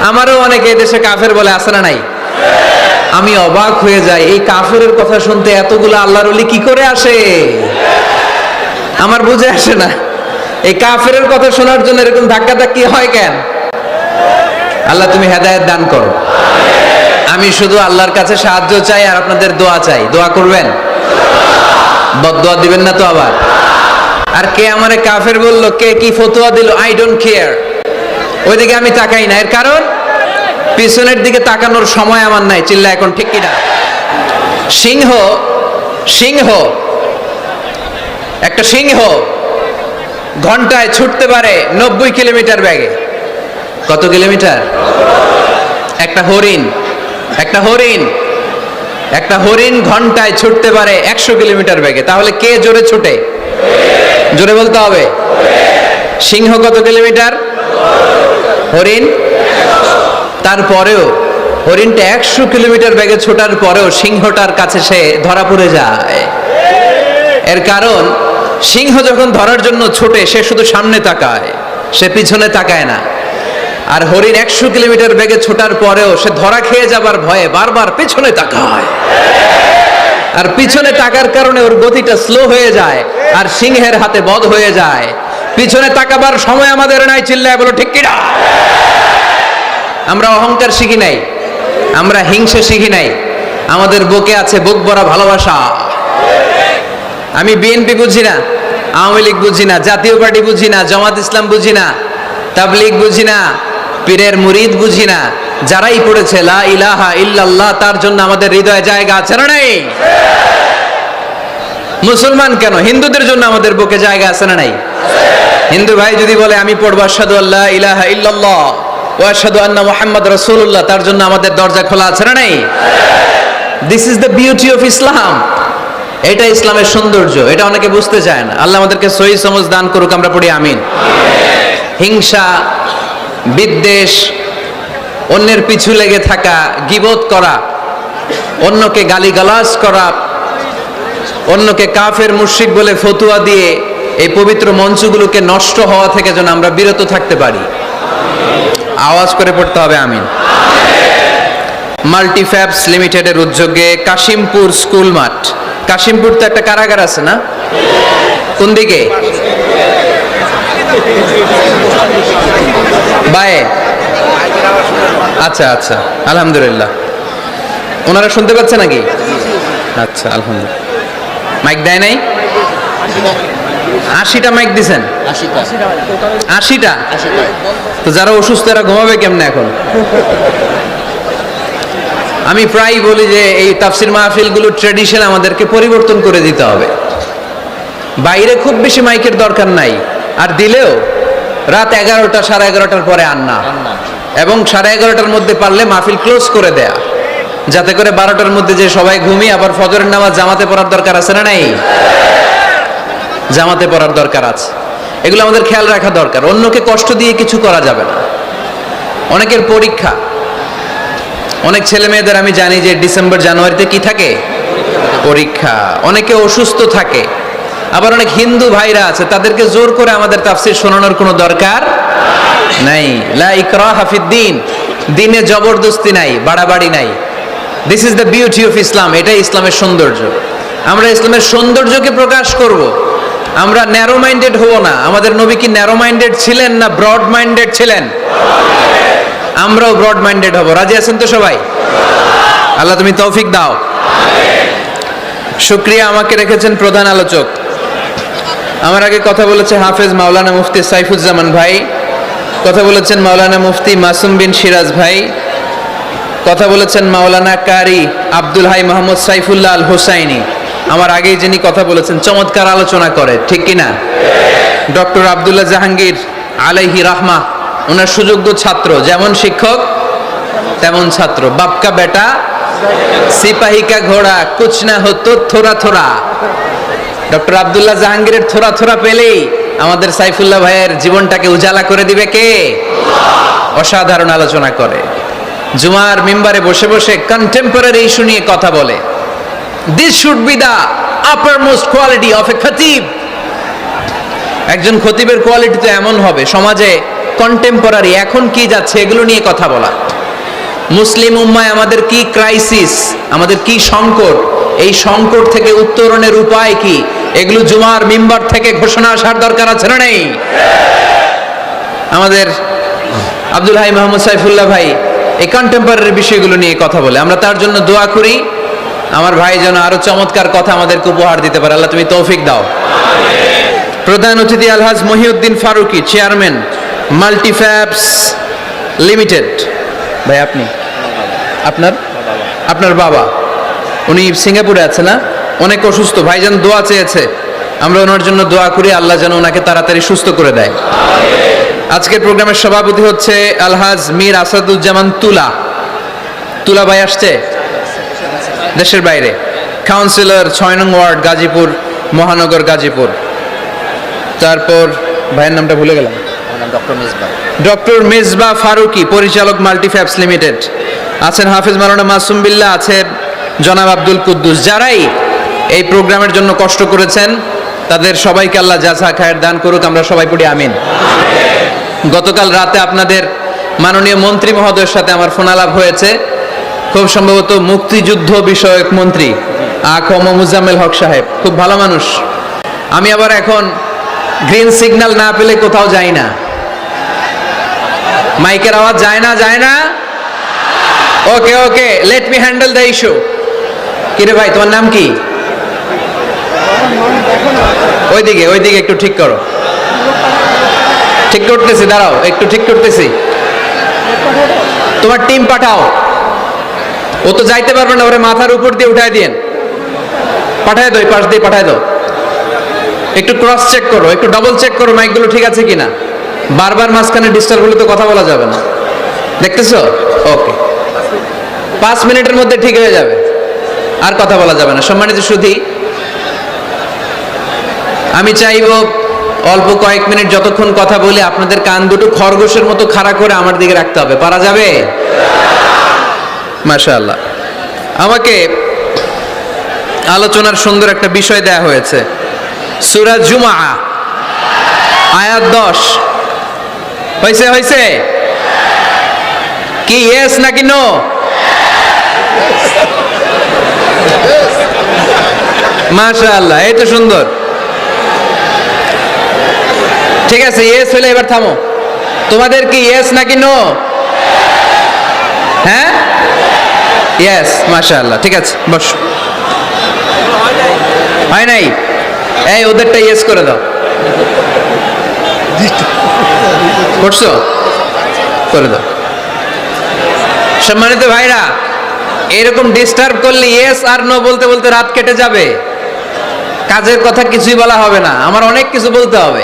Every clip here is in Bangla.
আমারও অনেকে এই দেশে কাফের বলে, আছে না নাই? আমি অবাক হয়ে যাই, এই কাফেরের কথা শুনতে এতগুলো আল্লাহর ওলি কি করে আসে? আমার বুঝে আসে না, এই কাফেরের কথা শোনার জন্য এরকম ধাক্কাধাক্কি হয় কেন? আল্লাহ তুমি হেদায়েত দান করো। আমি শুধু আল্লাহর কাছে সাহায্য চাই আর আপনাদের দোয়া চাই। দোয়া করবেন, বদদোয়া দিবেন না তো আবার। আর কে আমারে কাফের বললো, কে কি ফতোয়া দিল, আই ডোন্ট কেয়ার, ওইদিকে আমি তাকাই না। এর কারণ পিছনের দিকে তাকানোর সময় আমার নাই। চিল্লা এখন ঠিক কিনা? সিংহ সিংহ একটা সিংহ ঘন্টায় ছুটতে পারে 90 কিলোমিটার বেগে। কত কিলোমিটার? একটা হরিণ ঘন্টায় ছুটতে পারে 100 কিলোমিটার বেগে। তাহলে কে জোরে ছুটে? জোরে বলতে হবে। সিংহ কত কিলোমিটার? হরিণ। তারপরেও হরিণটা 100 কিলোমিটার বেগে ছোটার পরেও সিংহটার কাছে সে ধরা পড়ে যায়। এর কারণ সিংহ যখন ধরার জন্য ছোটে সে শুধু সামনে তাকায়, সে পিছনে তাকায় না। আর হরিণ 100 কিলোমিটার বেগে ছোটার পরেও সে ধরা খেয়ে যাবার ভয়ে বারবার পিছনে তাকায়। আর পিছনে তাকার কারণে ওর গতিটা স্লো হয়ে যায় আর সিংহের হাতে বধ হয়ে যায়। পিছনে তাকাবার সময় আমাদের নাই। চিল্লায় বলো ঠিক কিনা? আমরা অহংকার শিখি নাই, আমরা হিংসা শিখি নাই, আমাদের বুকে আছে বুক ভরা ভালোবাসা। আমি বিএনপি বুঝি না, আওয়ামী লীগ বুঝি না, জাতীয় পার্টি বুঝি না, জামাত ইসলাম বুঝি না, তাবলীগ বুঝি না, পীরের মুরিদ বুঝি না। যারাই পড়েছে লা ইলাহা ইল্লাল্লাহ, তার জন্য আমাদের হৃদয়ে জায়গা আছে না নাই? মুসলমান কেন, হিন্দুদের জন্য আমাদের বুকে জায়গা আছে না নাই? হিন্দু ভাই যদি বলে আমি পড়বো আশহাদু আল্লা ইলাহা ইল্লাল্লাহ ওয়া আশহাদু আন্না মুহাম্মাদ রাসূলুল্লাহ, তার জন্য আমাদের দরজা খোলা আছে না নাই? This is the beauty of Islam. এটা ইসলামের সৌন্দর্য, এটা অনেকে বুঝতে চায় না। আল্লাহ আমাদেরকে সহি সমঝ দান করুক, আমরা পড়ি আমিন। হিংসা, বিদ্বেষ, অন্যের পিছু লেগে থাকা, গীবত করা, অন্যকে গালিগালাজ করা, অন্যকে কাফের মুশরিক বলে ফতোয়া দিয়ে এই পবিত্র মঞ্চগুলোকে নষ্ট হওয়া থেকে যেন আমরা বিরত থাকতে পারি। আওয়াজ করে পড়তে হবে আমিন। মাল্টিফ্যাবস লিমিটেডের উদ্যোগে কাশিমপুর স্কুল মাঠ, কাশিমপুর তো একটা কারাগার আছে না? কোন দিকে? বায়ে। আচ্ছা আচ্ছা, আলহামদুলিল্লাহ। ওনারা শুনতে পাচ্ছে নাকি? আচ্ছা আলহামদুলিল্লাহ। মাইক দেয় নাই? 80টা মাইক দিছেন? 80টা? তো যারা অসুস্থ এরা ঘুমাবে কেমনে এখন? আমি প্রায় বলি যে এই তাফসির মাহফিলগুলো ট্র্যাডিশন আমাদেরকে পরিবর্তন করে দিতে হবে। বাইরে খুব বেশি মাইকের দরকার নাই, আর দিলেও রাত 11টা 11:30টার পরে আর না, এবং 11:30টার মধ্যে পারলে মাহফিল ক্লোজ করে দেয়া, যাতে করে 12টার মধ্যে যে সবাই ঘুমিয়ে আবার ফজরের নামাজ জামাতে পড়ার দরকার আছে না নাই? জামাতে পড়ার দরকার আছে। এগুলো আমাদের খেয়াল রাখা দরকার। অন্যকে কষ্ট দিয়ে কিছু করা যাবে না। অনেকের পরীক্ষা, অনেক ছেলে মেয়েদের আমি জানি যে ডিসেম্বর জানুয়ারিতে কি থাকে? পরীক্ষা। অনেকে অসুস্থ থাকে। আবার অনেক হিন্দু ভাইরা আছে, তাদেরকে জোর করে আমাদের তাফসীর শোনানোর কোনো দরকার নাই। লা ইকরাহা ফিদ্দীন, দ্বীনে জবরদস্তি নাই, বাড়াবাড়ি নাই। This is the beauty of Islam. এটাই ইসলামের সৌন্দর্য। আমরা ইসলামের সৌন্দর্যকে প্রকাশ করব, আমরা ন্যারো মাইন্ডেড হব না। আমাদের নবী কি ন্যারো মাইন্ডেড ছিলেন না ব্রড মাইন্ডেড ছিলেন? আমরাও ব্রড মাইন্ডেড হব। রাজি আছেন তো সবাই? আল্লাহ তুমি তৌফিক দাও। শুকরিয়া, আমাকে রেখেছেন প্রধান আলোচক। আমার আগে কথা বলেছে হাফেজ মাওলানা মুফতি সাইফুজ্জামান ভাই, কথা বলেছেন মাওলানা মুফতি মাসুম বিন সিরাজ ভাই, কথা বলেছেন মাওলানা কারি আব্দুল হাই মোহাম্মদ সাইফুল্লাহ আল হোসাইনি। আমার আগেই যিনি কথা বলেছেন, চমৎকার আলোচনা করে, ঠিক কিনা? ডক্টর আব্দুল্লাহ জাহাঙ্গীর আলাইহি রাহমা, ওনার সুযোগ্য ছাত্র, যেমন শিক্ষক তেমন ছাত্র। বাপকা বেটা সিপাহী কা ঘোড়া কুছ না হতো থোড়া থোড়া। ডক্টর আব্দুল্লাহ জাহাঙ্গীরের থোড়া থোড়া পেলেই আমাদের সাইফুল্লাহ ভাইয়ের জীবনটাকে উজালা করে দিবে কে? অসাধারণ আলোচনা করে, জুমার মিম্বারে বসে বসে কন্টেম্পোরারি ইস্যু নিয়ে কথা বলে। This should be the uppermost quality of a খতিব। একজন খতিবের কোয়ালিটি তো এমন হবে, সমাজে কন্টেম্পোরারি, এখন কি যাচ্ছে এগুলো নিয়ে কথা বলা। মুসলিম উম্মায় আমাদের কি ক্রাইসিস, আমাদের কি সংকট, এই সংকট থেকে উত্তরণের উপায় কি, এগুলো জুমার মিম্বার থেকে ঘোষণা আসার দরকার আছে না নেই? আমাদের আব্দুল হাই মোহাম্মদ সাইফুল্লাহ ভাই এই কন্টেম্পোরারি বিষয়গুলো নিয়ে কথা বলে, আমরা তার জন্য দোয়া করি। আমার ভাই যেন আরো চমৎকার কথা আমাদেরকে উপহার দিতে পারে, আল্লাহ তুমি তৌফিক দাও। প্রধান অতিথি আলহাজ মহিউদ্দিন ফারুকী, চেয়ারম্যান মাল্টিফ্যাবস লিমিটেড। ভাই আপনি, আপনার বাবা, উনি সিঙ্গাপুরে আছে না, অনেক অসুস্থ, ভাইজান দোয়া চেয়েছে, আমরা ওনার জন্য দোয়া করি আল্লাহ যেন ওনাকে তাড়াতাড়ি সুস্থ করে দেয়। আজকের প্রোগ্রামের সভাপতি হচ্ছে আলহাজ মীর আসাদুজ্জামান তুলা ভাই আসছে দেশের বাইরে, কাউন্সিলর 6 নং ওয়ার্ড গাজীপুর মহানগর গাজীপুর। তারপর ভাইয়ের নামটা ভুলে গেলাম, ডক্টর মেজবা ফারুকী, পরিচালক মাল্টিফ্যাবস লিমিটেড। আছেন হাফেজ মাওলানা মাসুম বিল্লাহ, আছেন জনাব আব্দুল কুদ্দুস। যারাই এই প্রোগ্রামের জন্য কষ্ট করেছেন তাদের সবাইকে আল্লাহ জাযা খায়ের দান করুক, আমরা সবাই পড়ি আমিন। গতকাল রাতে আপনাদের মাননীয় মন্ত্রী মহোদয়ের সাথে আমার ফোন আলাপ হয়েছে, খুব সম্ভবত মুক্তিযুদ্ধ বিষয়ক মন্ত্রী আ.ক.ম. মুজাম্মেল হক সাহেব, খুব ভালো মানুষ। আমি আবার এখন গ্রিন সিগন্যাল না পেলে কোথাও যাই না, মাইকের আওয়াজ যায় না। Okay let me handle the issue. কিরে ভাই তোমার নাম কি? ওইদিকে একটু ঠিক করো, ঠিক করতেছি, দাঁড়াও একটু ঠিক করতেছি। তোমার টিম পাঠাও, ও তো যাইতে পারবে না, ওরে মাথার উপর দিয়ে উঠায় দিয়েন, পাঠায় দাও, পাশ দিয়ে পাঠায় দাও। একটু ক্রস চেক করো, একটু ডাবল চেক করো মাইকগুলো ঠিক আছে কিনা, বারবার মাঝখানে ডিস্টার্ব হলে তো কথা বলা যাবে না, দেখতেছো? ওকে, 5 মিনিটের মধ্যে ঠিক হয়ে যাবে, আর কথা বলা যাবে না। সম্মানিত সুধী, আমি চাইবো অল্প কয়েক মিনিট যতক্ষণ কথা বলি আপনাদের কান দুটো খরগোশের মতো খাড়া করে আমার দিকে রাখতে হবে, পারা যাবে? মাশাআল্লাহ। আমাকে আলোচনার সুন্দর একটা বিষয় দেয়া হয়েছে, সূরা জুমআ আয়াত 10। হয়েছে কি ইয়েস নাকি নো? মাশাআল্লাহ, এই তো সুন্দর। ঠিক আছে, ইয়েস হলে এবার থামো। তোমাদের কি ইয়েস নাকি নো? হ্যাঁ, ইয়েস, মাশাআল্লাহ। ঠিক আছে, বস। হয় নাই? এই ওদেরটা ইয়েস করে দাও। করছো? করে দাও। সম্মানিত ভাইরা, এরকম ডিস্টার্ব করলে ইয়েস আর নো বলতে বলতে রাত কেটে যাবে, কাজের কথা কিছুই বলা হবে না, আমার অনেক কিছু বলতে হবে।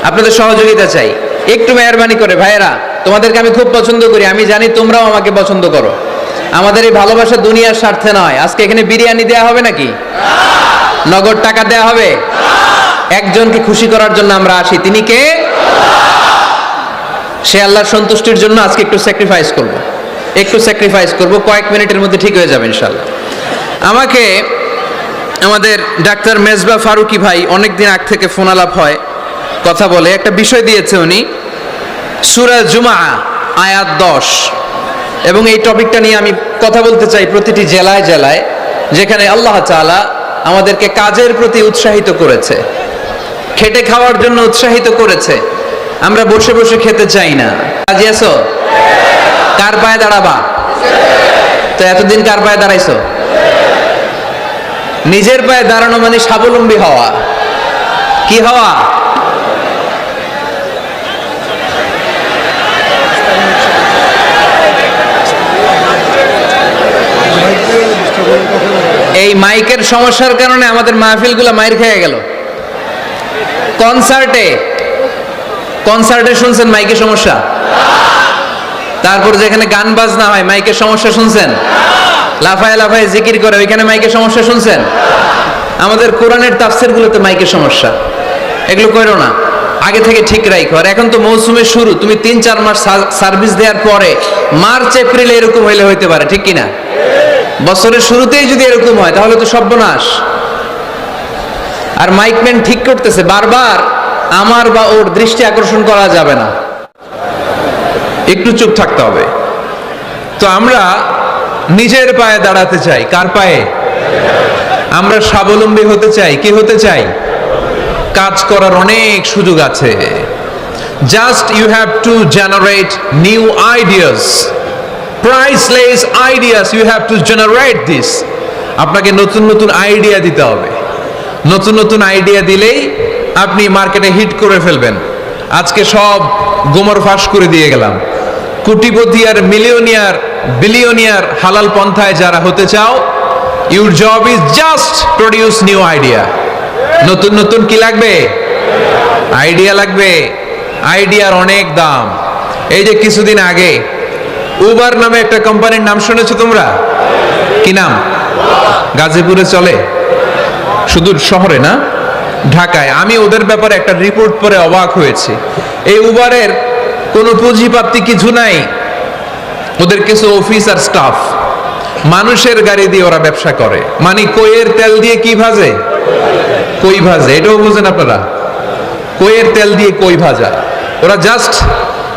আপনাদের সহযোগিতা চাই, একটু মেহরবানি করে। ভাইয়েরা, তোমাদেরকে আমি খুব পছন্দ করি, আমি জানি তোমরাও আমাকে পছন্দ করো। আমাদের এই ভালোবাসা দুনিয়ার স্বার্থে নয়। আজকে এখানে বিরিয়ানি দেয়া হবে নাকি? নগদ টাকা দেয়া হবে? একজনকে খুশি করার জন্য আমরা আসি, তিনি কে? সে আল্লাহর সন্তুষ্টির জন্য আজকে একটু স্যাক্রিফাইস করব, কয়েক মিনিটের মধ্যে ঠিক হয়ে যাবে ইনশাআল্লাহ। আমাকে আমাদের ডাক্তার মেজবা ফারুকী ভাই অনেকদিন আগ থেকে ফোন আলাপ হয়, কথা বলে, একটা বিষয় দিয়েছে উনি, সূরা জুমআ আয়াত 10, এবং এই টপিকটা নিয়ে আমি কথা বলতে চাই প্রতিটি জেলায় জেলায়, যেখানে আল্লাহ তাআলা আমাদেরকে কাজের প্রতি উৎসাহিত করেছে, খেটে খাওয়ার জন্য উৎসাহিত করেছে। আমরা বসে বসে খেতে চাই না। রাজি আছো? কার পায়ে দাঁড়াবা? তো এতদিন কার পায়ে দাঁড়াইছো? নিজের পায়ে দাঁড়ানো মানে স্বাবলম্বী হওয়া। কি হওয়া? এই মাইকের সমস্যার কারণে আমাদের মাহফিলগুলো মাইর খেয়ে গেল। কনসার্টে শুনছেন মাইকের সমস্যা? তারপর যেখানে গান বাজনা হয় মাইকের সমস্যা শুনছেন? লাফায় লাফায় জিকির করে ওইখানে মাইকের সমস্যা শুনছেন? আমাদের কোরআনের তাফসিরগুলোতে মাইকের সমস্যা। এগুলো করো না, আগে থেকে ঠিক রাখো। আর এখন তো মৌসুমের শুরু, তুমি 3-4 মাস সার্ভিস দেওয়ার পরে মার্চ এপ্রিলে এরকম হইতে পারে, ঠিক কিনা? বছরের শুরুতেই যদি এরকম হয় তাহলে তো সর্বনাশ। আর মাইকম্যান ঠিক করতেছে, বারবার আমার বা ওর দৃষ্টি আকর্ষণ করা যাবে না। একটু চুপ থাকতে হবে। তো আমরা নিজের পায়ে দাঁড়াতে চাই। কার পায়ে? আমরা স্বাবলম্বী হতে চাই। কি হতে চাই? কাজ করার অনেক সুযোগ আছে। Just you have to generate new ideas, priceless ideas, you have to generate this. আপনাকে নতুন নতুন আইডিয়া দিতে হবে। নতুন নতুন আইডিয়া দিলেই আপনি মার্কেটে হিট করে ফেলবেন। আজকে সব গোমর ফাঁস করে দিয়ে গেলাম। কোটিপতি আর মিলিয়নিয়ার, বিলিয়নিয়ার হালাল পন্থায় যারা হতে চাও, your job is just produce new idea. নতুন নতুন কি লাগবে? আইডিয়া লাগবে। আইডিয়ার অনেক দাম। এই যে কিছুদিন আগে উবার নামে একটা কোম্পানির নাম শুনেছো তোমরা? কি নাম? গাজীপুরে চলে, শুধু শহরে না, ঢাকায়। আমি ওদের ব্যাপারে একটা রিপোর্ট পড়ে অবাক হয়েছে। এই উবারের কোনো পুঁজিপাতি কিছু নাই, ওদের কিছু অফিস আর স্টাফ। মানুষের গাড়ি দিয়ে ওরা ব্যবসা করে। মানে কইয়ের তেল দিয়ে কি ভাজে? কই ভাজে। এটাও বুঝেন আপনারা? কইয়ের তেল দিয়ে কই ভাজা। ওরা just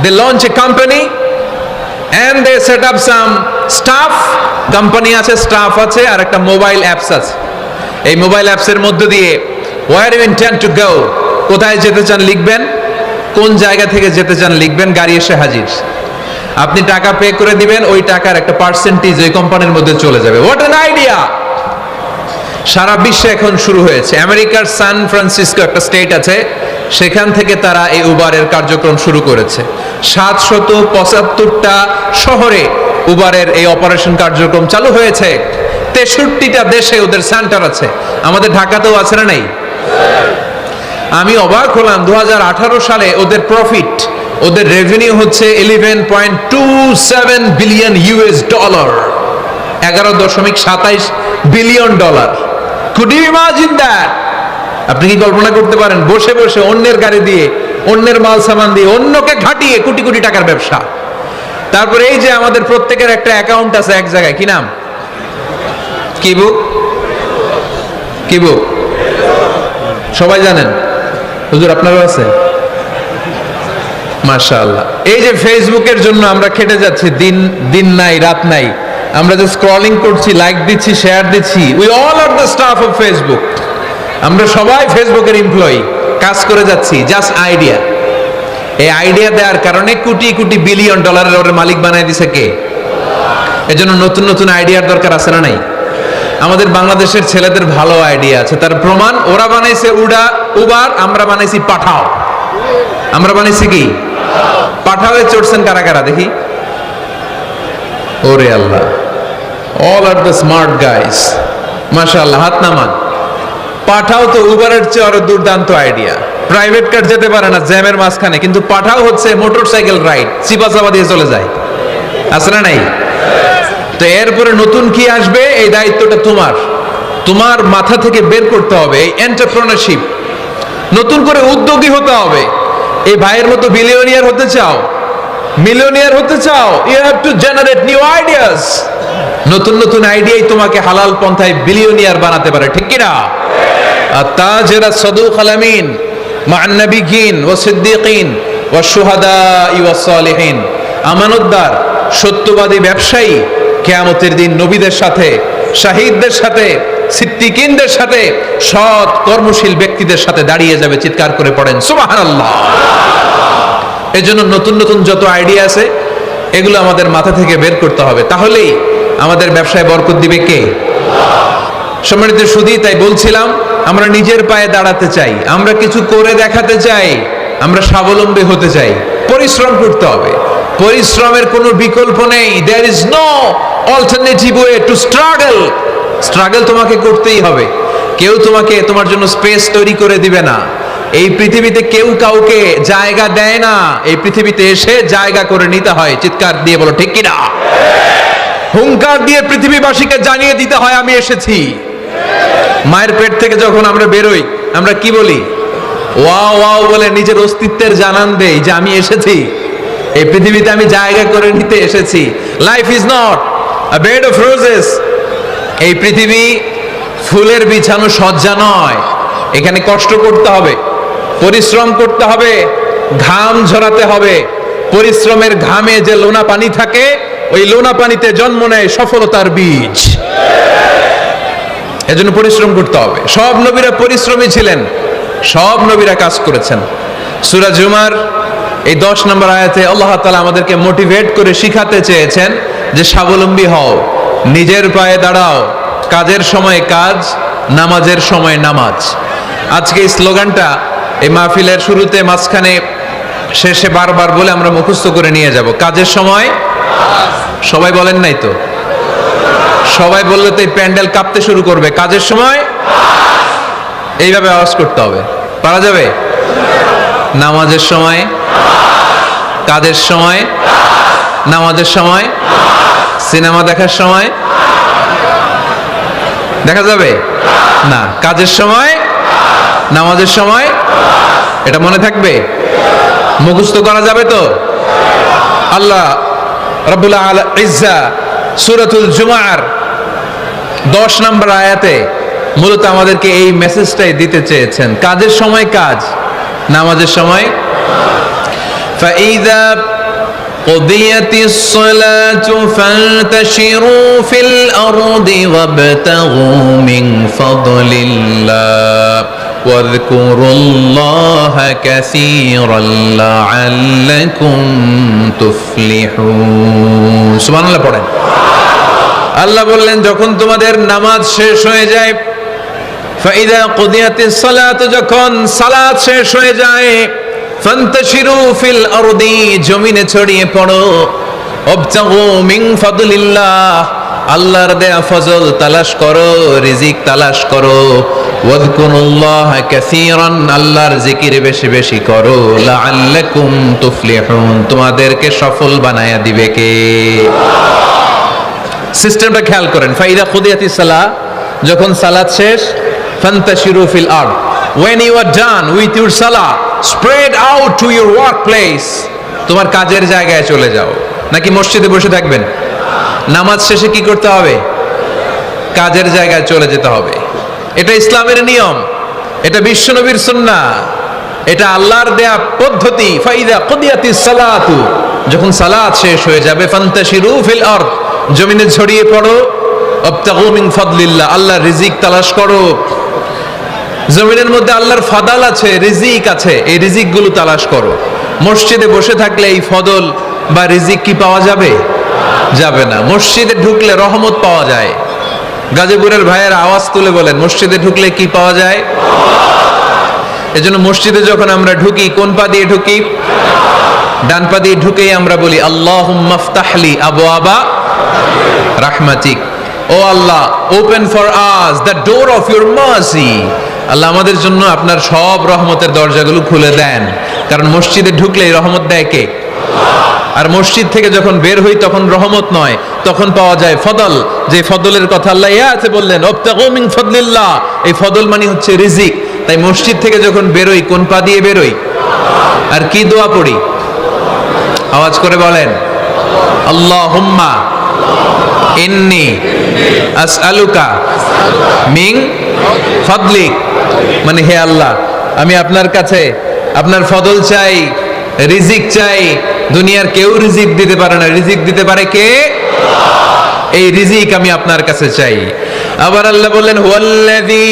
they launch a company and they set up some staff. Company আছে, স্টাফ আছে, আর একটা মোবাইল অ্যাপস আছে। এই মোবাইল অ্যাপসের মধ্যে দিয়ে where you intend to go, কোথায় যেতে চান লিখবেন, কোন জায়গা থেকে যেতে চান লিখবেন, গাড়ি এসে হাজির। আপনি টাকা পে করে দিবেন, ওই টাকার একটা পার্সেন্টেজ ওই কোম্পানির মধ্যে চলে যাবে। What an idea! সারা বিশ্বে এখন শুরু হয়েছে। আমেরিকার সান ফ্রান্সিসকো একটা স্টেট আছে, সেখান থেকে তারা এই উবারের কার্যক্রম শুরু করেছে। 775টা শহরে উবারের এই অপারেশন কার্যক্রম চালু হয়েছে। 63টা দেশে ওদের সেন্টার আছে। আমাদের ঢাকাতেও আছে না নাই? আমি অবাক হলাম, 2018 সালে ওদের প্রফিট, ওদের রেভিনিউ হচ্ছে 11.27 billion US dollar, 11.27 billion dollar. Could you imagine that? আপনি কি কল্পনা করতে পারেন? বসে বসে অন্যের গাড়ি দিয়ে, অন্যের মাল সামান দিয়ে, অন্যকে ঘাটিয়ে কোটি কোটি টাকার ব্যবসা। তারপরে এই যে আমাদের প্রত্যেকের একটা অ্যাকাউন্ট আছে এক জায়গায়, কি নাম? কি বুক? কি বুক? সবাই জানেন? হুজুর আপনারও আছে? মাশাআল্লাহ। এই যে ফেসবুকের জন্য আমরা খেটে যাচ্ছি, দিন নাই রাত নাই, আমরা যে স্ক্রলিং করছি, লাইক দিচ্ছি, শেয়ার দিচ্ছি, we all are the staff of Facebook. আমরা সবাই ফেসবুকের এমপ্লয়ি, কাজ করে যাচ্ছি। Just idea. এই আইডিয়া দেওয়ার কারণে কোটি কোটি বিলিয়ন ডলারের ওর মালিক বানাই দিছে কে? এজন্য নতুন নতুন আইডিয়ার দরকার আছে না নাই? আমাদের বাংলাদেশের ছেলেদের ভালো আইডিয়া আছে, তার প্রমাণ ওরা বানাইছে উবার, আমরা বানাইছি পাঠাও। আমরা বানাইছি কি? পাঠাওয়ে চড়ছেন কারা কারা দেখি? ওরে আল্লাহ, all are the smart guys. মাশাআল্লাহ, হাত নামান। পাঠাও তো উবারের চেয়ে আরো দুর্দান্ত আইডিয়া। প্রাইভেট কার যেতে পারে না জ্যামের মাঝখানে, কিন্তু পাঠাও হচ্ছে মোটরসাইকেল রাইড, চিপা চাপা দিয়ে চলে যায়। আছে না নাই? তো এরপরে নতুন কি আসবে, এই দায়িত্বটা তোমার। তোমার মাথা থেকে বের করতে হবে এই এন্টারপ্রেনারশিপ। নতুন করে উদ্যোগী হতে হবে। এই ভাইয়ের মতো বিলিয়নিয়ার হতে চাও, মিলিয়নিয়ার হতে চাও, you have to generate new ideas. নতুন নতুন আইডিয়াই তোমাকে হালাল পন্থায় বিলিয়নিয়ার বানাতে পারে, ঠিক কি না? আত-তাজির আস-সাদুক আল-আমিন মা'আন নাবিয়্যিন ওয়া সিদ্দীকিন ওয়া শুহাদা'i ওয়াস সালিহিন। আমানতদার, সত্যবাদী ব্যবসায়ী কিয়ামতের দিন নবীদের সাথে, শাহীদদের সাথে, সিদ্দীকিনদের সাথে, সৎ কর্মশীল ব্যক্তিদের সাথে দাঁড়িয়ে যাবে। চিৎকার করে পড়েন সুবহানাল্লাহ। এজন্য নতুন নতুন যত আইডিয়া আছে এগুলো আমাদের মাথা থেকে বের করতে হবে, তাহলেই আমাদের ব্যবসায় বরকত দিবে কে? সম্মানিত সুধী, তাই বলছিলাম আমরা নিজের পায়ে দাঁড়াতে চাই, আমরা কিছু করে দেখাতে চাই, আমরা স্বাবলম্বী হতে চাই। পরিশ্রম করতে হবে। পরিশ্রমের কোনো বিকল্প নেই। There is no alternative way to struggle. Struggle তোমাকে করতেই হবে। কেউ তোমাকে তোমার জন্য স্পেস তৈরি করে দিবে না। এই পৃথিবীতে কেউ কাউকে জায়গা দেয় না। এই পৃথিবীতে এসে জায়গা করে নিতে হয়। চিৎকার দিয়ে বলো ঠিক কিনা? হুঙ্কার দিয়ে পৃথিবীবাসীকে জানিয়ে দিতে হয় আমি এসেছি। মায়ের পেট থেকে যখন আমরা বেরোই, আমরা কি বলি? ওয়াও ওয়াও বলে নিজের অস্তিত্বের জানান দেই যে আমি এসেছি, এই পৃথিবীতে আমি জায়গা করে নিতে এসেছি। Life is not a bed of roses. এই পৃথিবী ফুলের বিছানো সজ্জা নয়। এখানে কষ্ট করতে হবে, পরিশ্রম করতে হবে, ঘাম ঝরাতে হবে, পরিশ্রমের ঘামে যে লোনা পানি থাকে, ওই লোনা পানিতে জন্ম নেয় সফলতার বীজ। এজন্য পরিশ্রম করতে হবে। সব নবীরা পরিশ্রমী ছিলেন, সব নবীরা কাজ করেছেন। সূরা জুমার এই 10 নম্বর আয়াতে আল্লাহ তাআলা আমাদেরকে মোটিভেট করে শিখাতে চেয়েছেন যে স্বাবলম্বী হও, নিজের পায়ে দাঁড়াও, কাজের সময় কাজ, নামাজের সময় নামাজ। আজকে এই স্লোগানটা এই মাহফিলের শুরুতে, মাঝখানে, শেষে বারবার বলে আমরা মুখস্থ করে নিয়ে যাব। কাজের সময় সবাই বলেন নাই তো? সবাই বললে তো এই প্যান্ডেল কাঁপতে শুরু করবে। কাজের সময় এইভাবে আওয়াজ করতে হবে, পারা যাবে? নামাজের সময়, কাজের সময়, নামাজের সময়, সিনেমা দেখার সময় দেখা যাবে না? কাজের সময়, নামাজের সময়, এটা মনে থাকবে? মুখস্থ করা যাবে তো? আল্লাহ রাব্বুল ইজ্জা সূরাতুল জুমার 10 নম্বর আয়াতে মূলত আমাদেরকে এই মেসেজটাই দিতে চেয়েছেন। কাজের সময় কাজ, নামাজের সময়। ফাইযা কুদিয়াতিস সালাতু ফান্তাশিরু ফিল আরদি ওয়াবতাগু মিন ফাদলিল্লাহ ওয়াযকুরুল্লাহা কাসীরান লাআল্লাকুম তুফলিহুন। সুবহানাল্লাহ পড়েন। আল্লাহ বললেন, যখন তোমাদের নামাজ শেষ হয়ে যায়, ফাইদা কুদিয়াতিস সালাত, যখন সালাত শেষ হয়ে যায়, ফান্তাশিরু ফিল আরদি, জমিনে ছড়িয়ে পড়ো, ওয়াবতাগু মিন ফাদলিল্লাহ, আল্লাহর দেয়া ফজল তালাশ করো, রিজিক তালাশ করো, ওয়াযকুরুল্লাহা কাসীরান, আল্লাহর জিকির বেশি বেশি করো, লাআল্লাকুম তুফলিহুন, তোমাদেরকে সফল বানায়া দিবে কে? সিস্টেমটা খেয়াল করেন। ফাইদা কুদিয়াতিস সালাহ, যখন সালাত শেষ, ফান্তাশিরু ফিল আরদ, when you are done with your salah, spread out to your workplace, তোমার কাজের জায়গায় চলে যাও। নাকি মসজিদে বসে থাকবেন? নামাজ শেষে কি করতে হবে? কাজের জায়গায় চলে যেতে হবে। এটা ইসলামের নিয়ম, এটা বিশ্বনবীর সুন্নাহ, এটা আল্লাহর দেয়া পদ্ধতি। ফাইদা কুদিয়াতিস সালাতু, যখন সালাত শেষ হয়ে যাবে, ফান্তাশিরু ফিল আরদ, জমিনে ছড়িয়ে পড়ো, ওয়াবতাগু মিন ফাদলিল্লাহ, আল্লাহর রিজিক তালাশ করো। জমিনের মধ্যে আল্লাহর ফাদাল আছে, রিজিক আছে, এই রিজিক গুলো তালাশ করো। মসজিদে বসে থাকলে এই ফদল বা রিজিক কি পাওয়া যাবে? যাবে না। মসজিদে ঢুকলে রহমত পাওয়া যায়। গাজীপুরের ভাইয়ের আওয়াজ তুলে বলেন, মসজিদে ঢুকলে কি পাওয়া যায়? এজন্য মসজিদে যখন আমরা ঢুকি, কোন পা দিয়ে ঢুকি? ডান পা দিয়ে ঢুকেই আমরা বলি, আল্লাহুম্মা ফতাহলি আবওয়াবা রাহমাতিক, O Allah, open for us the door of your mercy, আল্লাহ আমাদের জন্য আপনার সব রহমতের দরজাগুলো খুলে দেন। কারণ মসজিদে ঢুকলেই রহমত দেয় কে? আর মসজিদ থেকে যখন বের হই তখন রহমত নয়, তখন পাওয়া যায় ফদল, যে ফদলের কথা আল্লাহ ইয়াতে বললেন, ওয়াবতাগু মিন ফাদলিল্লাহ, এই ফদল মানে হচ্ছে রিজিক। তাই মসজিদ থেকে যখন বেরোই, কোন পা দিয়ে বেরোই? আর কি দোয়া পড়ি? আওয়াজ করে বলেন, আল্লাহুম্মা ইন্নী আসআলুকা মিন ফাদলিক, মানে হে আল্লাহ, আমি আপনার কাছে আপনার ফদল চাই, রিজিক চাই। দুনিয়ার কেউ রিজিক দিতে পারে না, রিজিক দিতে পারে কে? এই রিজিক আমি আপনার কাছে চাই। আবার আল্লাহ বললেন, হুয়াল্লাযী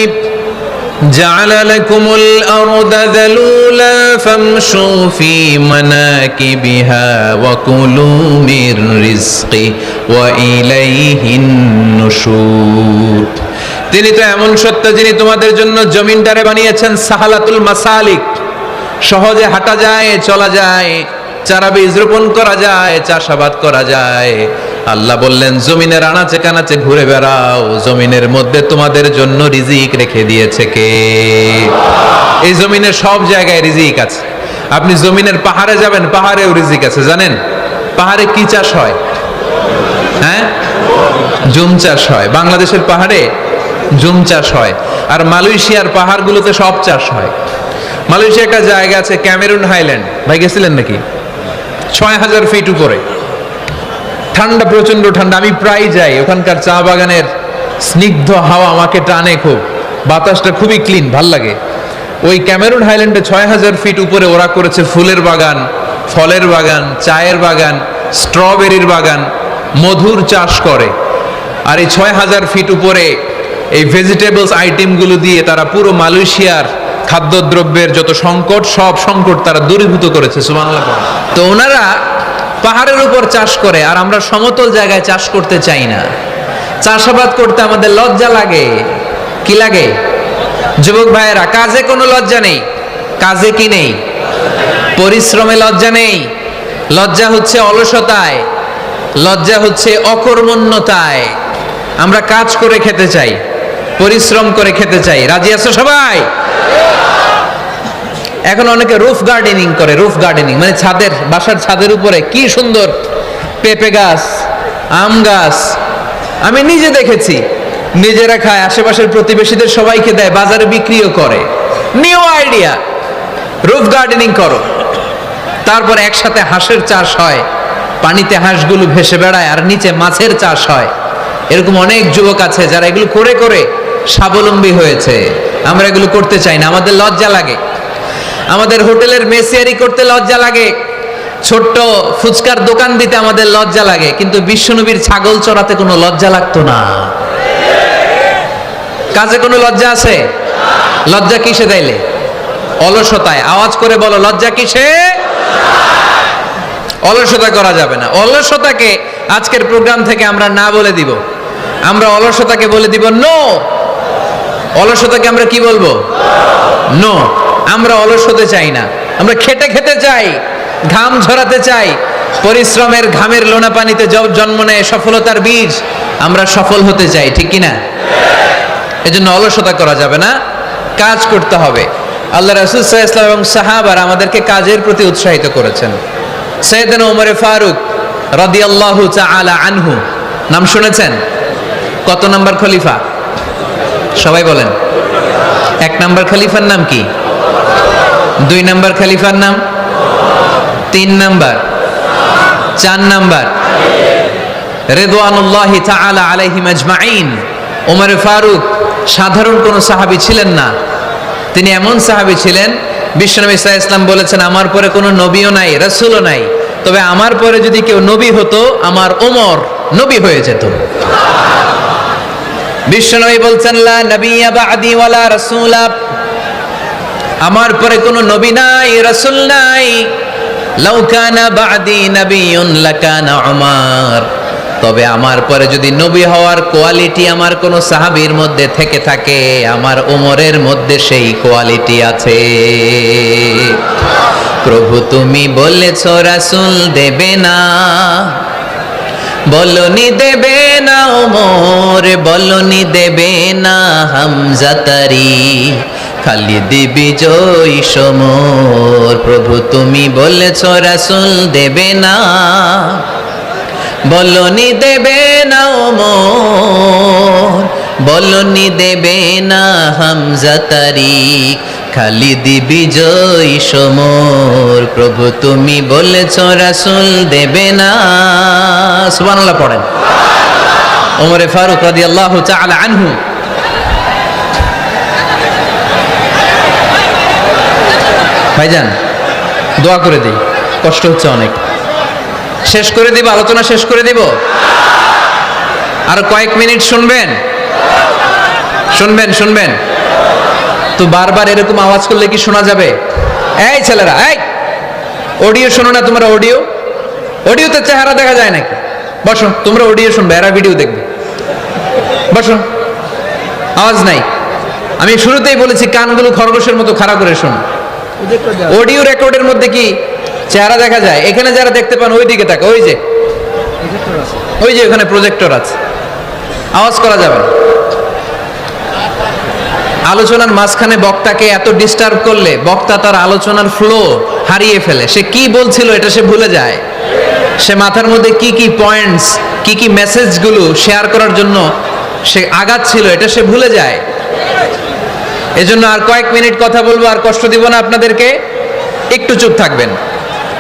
জাআলা লাকুমুল আরদা যালুলা ফামশু ফি মানাকিবিহা ওয়া কুলু মির রিজকি ওয়া ইলাইহিন নুশুর। তিনি তো এমন সত্য, যিনি তোমাদের জন্য জমিনটারে বানিয়েছেন সাহালাতুল মাসালিক, সহজে হাঁটা যায়, চলা যায়, চারা বীজ রোপণ করা যায়, চাষাবাদ করা যায়। আল্লাহ বললেন, জমিনের আনাচে কানাচে ঘুরে বেড়াও, জমিনের মধ্যে তোমাদের জন্য রিজিক রেখে দিয়েছে কে? এই জমিনের সব জায়গায় রিজিক আছে। আপনি জমিনের পাহাড়ে যাবেন, পাহাড়েও রিজিক আছে। জানেন পাহাড়ে কি চাষ হয়? হ্যাঁ, জুম চাষ হয়। বাংলাদেশের পাহাড়ে জুম চাষ হয়, আর মালয়েশিয়ার পাহাড়গুলোতে সব চাষ হয়। মালয়েশিয়া একটা জায়গা আছে, ক্যামেরুন হাইল্যান্ড, ভাই গেছিলেন নাকি? 6000 ফিট উপরে, ঠান্ডা, প্রচন্ড ঠান্ডা। আমি প্রায় যাই, ওখানকার চা বাগানের স্নিগ্ধ হাওয়া আমাকে টানে খুব, বাতাসটা খুবই ক্লিন, ভাল লাগে। ওই ক্যামেরুন হাইল্যান্ডে 6000 ফিট উপরে ওরা করেছে ফুলের বাগান, ফলের বাগান, চায়ের বাগান, স্ট্রবেরির বাগান, মধুর চাষ করে। আর এই ৬,০০০ ফিট উপরে এই ভেজিটেবলস আইটেমগুলো দিয়ে তারা পুরো মালয়েশিয়ার খাদ্যদ্রব্যের যত সংকট, সব সংকট তারা দূরীভূত করেছে। সুবহানাল্লাহ। তো ওনারা পাহাড়ের উপর চাষ করে, আর আমরা সমতল জায়গায় চাষ করতে চাই না। চাষাবাদ করতে আমাদের লজ্জা লাগে। কি লাগে? যুবক ভাইয়েরা, কাজে কোনো লজ্জা নেই। কাজে কি নেই? পরিশ্রমে লজ্জা নেই। লজ্জা হচ্ছে অলসতায়, লজ্জা হচ্ছে অকর্মণ্যতায়। আমরা কাজ করে খেতে চাই, পরিশ্রম করে খেতে চাই। রাজি আছো সবাই? এখন অনেকে রুফ গার্ডেনিং করে। রুফ গার্ডেনিং মানে ছাদের, বাসার ছাদের উপরে কি সুন্দর পেঁপে গাছ, আম গাছ। আমি নিজে দেখেছি, নিজেরা খায়, আশেপাশের প্রতিবেশীদের সবাইকে দেয়, বাজারে বিক্রিও করে। নিউ আইডিয়া, রুফ গার্ডেনিং করো। তারপর একসাথে হাঁসের চাষ হয়, পানিতে হাঁসগুলো ভেসে বেড়ায়, আর নিচে মাছের চাষ হয়। এরকম অনেক যুবক আছে যারা এগুলো করে করে স্বাবলম্বী হয়েছে। আমরা এগুলো করতে চাই না, আমাদের লজ্জা লাগে। আমাদের হোটেলের মেসিয়ারি করতে লজ্জা লাগে, ছোট্ট ফুচকার দোকান দিতে আমাদের লজ্জা লাগে, কিন্তু বিশ্বনবীর ছাগল চড়াতে কোনো লজ্জা লাগতো না। কাজে কোনো লজ্জা আছে? লজ্জা কিসে তাইলে? অলসতায়। আওয়াজ করে বলো, লজ্জা কিসে? অলসতা করা যাবে না। অলসতাকে আজকের প্রোগ্রাম থেকে আমরা না বলে দিব। আমরা অলসতাকে বলে দিব নো। অলসতাকে আমরা কি বলবো? নো। আমরা অলস হতে চাই না, আমরা খেটে খেতে চাই, ঘাম ঝরাতে চাই। পরিশ্রমের ঘামের লোনা পানিতে জন্ম নেয় সফলতার বীজ। আমরা সফল হতে চাই, ঠিক কিনা? এজন্য অলসতা করা যাবে না, কাজ করতে হবে। আল্লাহ রাসূল সাল্লাল্লাহু আলাইহি ওয়াসাল্লাম এবং সাহাবারা আমাদেরকে কাজের প্রতি উৎসাহিত করেছেন। সাইয়েদনা ওমর ফারুক রাদিয়াল্লাহু তাআলা আনহু, নাম শুনেছেন? কত নাম্বার খলিফা? সবাই বলেন। 1 নাম্বার খলিফার নাম কি? 2 নাম্বার খলিফার নাম? 3 নাম্বার? 4 নাম্বার? রিদওয়ানুল্লাহি তাআলা আলাইহিম আজমাইন। ওমর ফারুক সাধারণ কোন সাহাবী ছিলেন না, তিনি এমন সাহাবী ছিলেন, বিশ্বনবী সাল্লাল্লাহু আলাইহি ওয়াসাল্লাম বলেছেন, আমার পরে কোনো নবীও নাই, রাসূলও নাই, তবে আমার পরে যদি কেউ নবী হতো, আমার ওমর নবী হয়ে যেত। বিশ্বনবী বলছেন, লা নবিয়্যা বা'দি ওয়ালা রাসূলা, আমার পরে কোনো নবী নাই, রাসূল নাই। লাউ কানা বা'দি নাবিয়্যুন লাকানা উমর, তবে আমার পরে যদি নবী হওয়ার কোয়ালিটি আমার কোন সাহাবীর মধ্যে থেকে থাকে, আমার ওমরের মধ্যে সেই কোয়ালিটি আছে। প্রভু তুমি বলেছ রাসূল দেবে না, বলনি দেবে না ওমর, বলনি দেবে না হামজা তারি, খালিদ বিজয়ী সমর। প্রভু তুমি বলেছ রাসূল দেবে না, বলনি দেবে না ওমর, বলনি দেবে না হামজা তারিক, খালিদ বিজয়ী সমর। প্রভু তুমি বলেছ রাসূল দেবে না। সুবহানাল্লাহ পড়েন। ওমর ফারুক রাদিয়াল্লাহু তাআলা আনহু ভাইজান, দোয়া করে দিই, কষ্ট হচ্ছে অনেক। শেষ করে দিব, আলোচনা শেষ করে দিব। আর কয়েক মিনিট শুনবেন, শুনবেন, শুনবেন তো। বারবার এরকম আওয়াজ করলে কি শোনা যাবে? এই ছেলেরা, এই অডিও শোনো না তোমরা? অডিও, অডিওতে চেহারা দেখা যায় নাকি? বসো, তোমরা অডিও শুনবে, এরা ভিডিও দেখবে। বসো, আওয়াজ নাই। আমি শুরুতেই বলেছি কানগুলো খরগোশের মতো খাড়া করে শোনো। অডিও রেকর্ডের মধ্যে কি চেহারা দেখা যায়? এখানে যারা দেখতে পান ওই দিকে তাকা, ওই যে ওই যে ওখানে প্রজেক্টর আছে, আওয়াজ করা যাবে না। আলোচনার মাঝখানে বক্তাকে এত ডিস্টার্ব করলে বক্তা তার আলোচনার ফ্লো হারিয়ে ফেলে। সে কি বলছিল এটা সে ভুলে যায়। সে মাথার মধ্যে কি কি পয়েন্টস, কি কি মেসেজগুলো শেয়ার করার জন্য সে আগাচ্ছিল এটা সে ভুলে যায়। এজন্য আর কয়েক মিনিট কথা বলবো, আর কষ্ট দিব না আপনাদেরকে, একটু চুপ থাকবেন।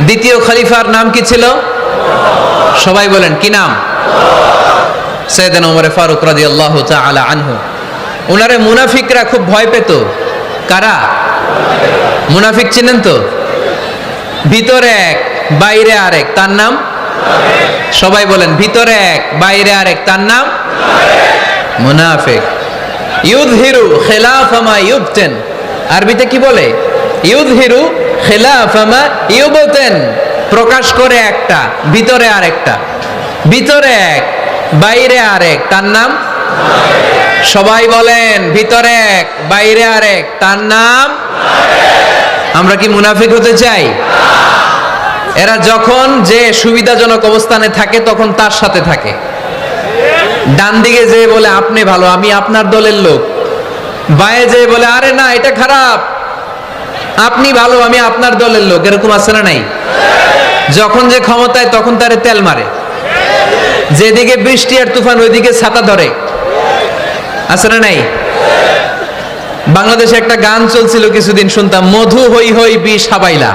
দ্বিতীয় খলিফার নাম কি ছিল? সবাই বলেন, কি নাম? সাইয়েদনা ওমর ফারুক রাদিয়াল্লাহু তাআলা আনহু। ওনারে মুনাফিকরা খুব ভয় পেত। কারা? মুনাফিক চিনেন তো? ভিতরে এক, বাইরে আরেক, তার নাম? সবাই বলেন, ভিতরে এক বাইরে আরেক, তার নাম মুনাফিক। ইউযহিরু খিলাফা মা ইউবতিন, আরবিতে কি বলে? ইউযহিরু খিলাফা মা ইউবতিন, প্রকাশ করে একটা, ভিতরে আরেকটা। ভিতরে এক বাইরে আরেক, তার নাম? সবাই বলেন, ভিতরে এক বাইরে আরেক, তার নাম? আমরা কি মুনাফিক হতে চাই? এরা যখন যে সুবিধাজনক অবস্থানে থাকে তখন তার সাথে থাকে। ডান দিকে যে বলে আপনি ভালো, আমি আপনার দলের লোক। বায়ে যে বলে আরে না এটা খারাপ, আপনি ভালো, আমি আপনার দলের লোক। এরকম আছে না নাই? যখন যে ক্ষমতায় তখন তারে তেল মারে, যেদিকে বৃষ্টি আর তুফান ওইদিকে ছাতা ধরে। আছে না নাই? বাংলাদেশে একটা গান চলছিল কিছুদিন, শুনতাম, মধু হই হই বিষ হাবাইলা।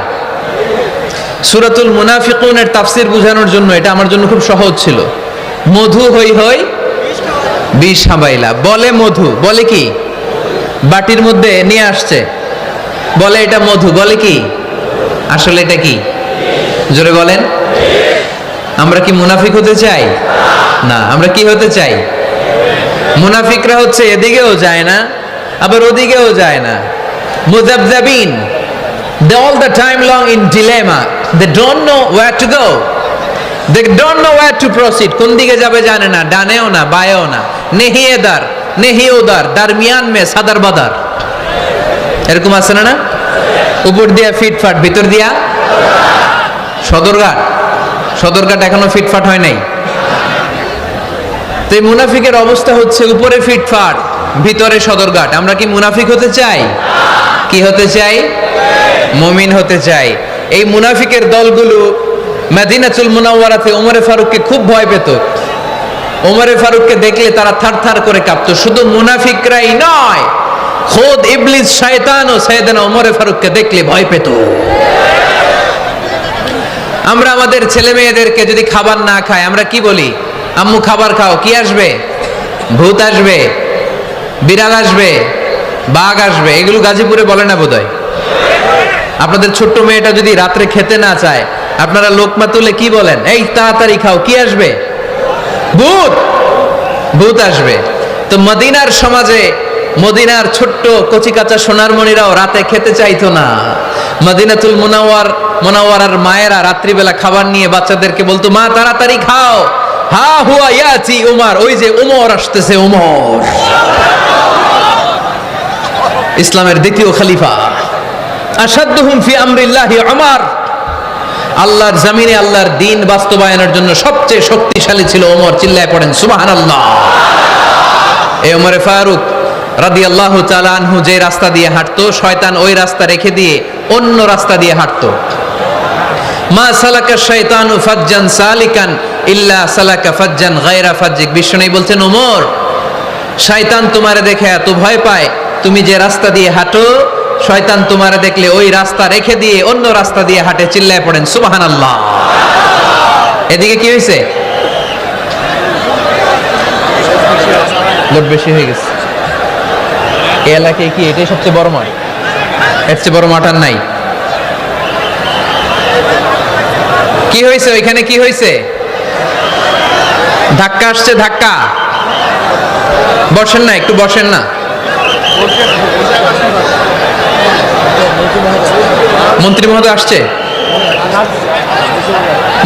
সূরাতুল মুনাফিকুনের তাফসীর বোঝানোর জন্য এটা আমার জন্য খুব সহজ ছিল। মধু হই হই বিষ হাবাইলা, বলে মধু, বলে কি? বাটির মধ্যে নিয়ে আসছে, বলে এটা মধু, বলে কি? আসলে এটা কি? জোরে বলেন। আমরা কি মুনাফিক হতে চাই? না। আমরা কি হতে চাই? মুনাফিকরা হচ্ছে এদিকেও যায় না আবার ওদিকেও যায় না, মুযাবযাবিন, they all the time long in dilemma, they don't know where to go, they don't know where to proceed, কোন দিকে যাবে জানে না, ডানেও না বায়েও না, নেহি এদার নেহি ওদার, দারমিয়ান মে সাদার বাদার। এরকম আছে না? না, উপর দিয়া ফিটফাট, ভিতর দিয়া সদরঘাট। সদরঘাট এখনো ফিটফাট হয় নাই। তো এই মুনাফিকের অবস্থা হচ্ছে উপরে ফিটফাট, ভিতরে সদরঘাট। আমরা কি মুনাফিক হতে চাই? কি হতে চাই? মুমিন হতে চাই। এই মুনাফিকের দলগুলো মদিনাতুল মুনাওয়ারাতে ওমরে ফারুককে খুব ভয় পেত। ওমরে ফারুককে দেখলে তারা থারথার করে কাঁপতো। শুধু মুনাফিকরাই নয়, খোদ ইবলিস শয়তানও সাইয়েদনা ওমরে ফারুককে দেখলে ভয় পেত। আমরা আমাদের ছেলে মেয়েদেরকে যদি খাবার না খায়, আমরা কি বলি? আম্মু খাবার খাও। কি আসবে? ভূত আসবে, বিড়াল আসবে, বাঘ আসবে। এগুলো গাজীপুরে বলে না বোধহয়। আপনাদের ছোট্ট মেয়েটা যদি রাত্রে খেতে না চায়, আপনারা লোকমা তুলে কি বলেন? এই তাড়াতাড়ি খাও। কি আসবে? ভূত। ভূত আসবে। তো মদিনার সমাজে মদিনার ছোট্ট কচিকাচা সোনারমণিরাও রাতে খেতে চাইতো না। মদিনাতুল মুনাওয়ারার মায়েরা রাত্রিবেলা খাবার নিয়ে বাচ্চাদেরকে বলতো, মা তাড়াতাড়ি খাও, হা হুয়া ইয়াতি উমর, ওই যে উমর আসতেছে, উমর ইসলামের দ্বিতীয় খলিফা। আশাদ্দুহুম ফি আমরিল্লাহি উমর, আল্লাহর জমিনে আল্লাহর দ্বীন বাস্তবায়নের জন্য সবচেয়ে শক্তিশালী ছিল ওমর। চিল্লায় পড়েন সুবহানাল্লাহ। এই ওমরে ফারুক রাদিয়াল্লাহু তাআলা আনহু যে রাস্তা দিয়ে হাঁটতো, শয়তান ওই রাস্তা রেখে দিয়ে অন্য রাস্তা দিয়ে হাঁটতো। মা সালাকা শাইতানু ফাজ্জান সালিকান ইল্লা সালাকা ফাজ্জান গায়রা ফাজ্জিক। বিষ্ণু বলছেন, ওমর, শয়তান তোমারে দেখে এত ভয় পায়, তুমি যে রাস্তা দিয়ে হাঁটো, শয়তান তোমারে দেখলে ওই রাস্তা রেখে দিয়ে অন্য রাস্তা দিয়ে হাঁটে। চিল্লায় পড়েন সুবহানাল্লাহ। এদিকে কি হয়েছে? লোড বেশি হয়ে গেছে। এই এলাকায় কি এটাই সবচেয়ে বড় মাঠ? এর চেয়ে বড় মাঠ আর নাই। কি হয়েছে ওইখানে? কি হয়েছে? ধাক্কা আসছে, ধাক্কা। বসেন না, একটু বসেন না। মন্ত্রী মহোদয় আসছে?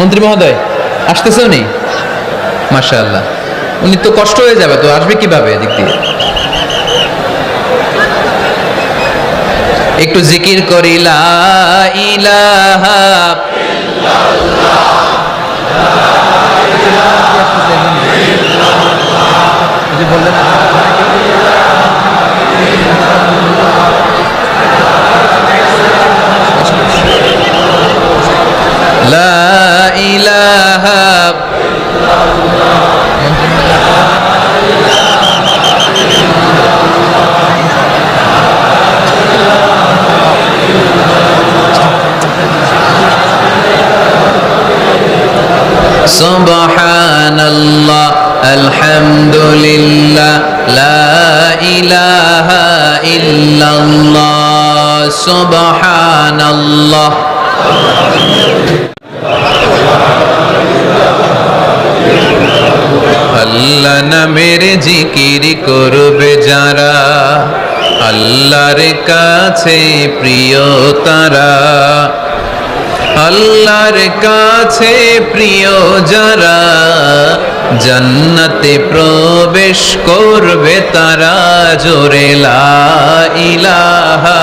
মন্ত্রী মহোদয় আসতেছে উনি? মাশাআল্লাহ। উনি তো কষ্ট হয়ে যাবে, তো আসবে কিভাবে এদিক দিয়ে? একটু জিকির করি, লা ইলাহা ইল্লাল্লাহ, লা ইলাহা সুবহানাল্লাহ আলহামদুলিল্লাহ লা ইলাহা ইল্লাল্লাহ সুবহানাল্লাহ। আল্লাহ নামের জিকির করবে যারা, আল্লাহর কাছে প্রিয় তারা, আল্লাহর কাছে প্রিয় যারা, জান্নাতে প্রবেশ করবে তারা। জোরে লা ইলাহা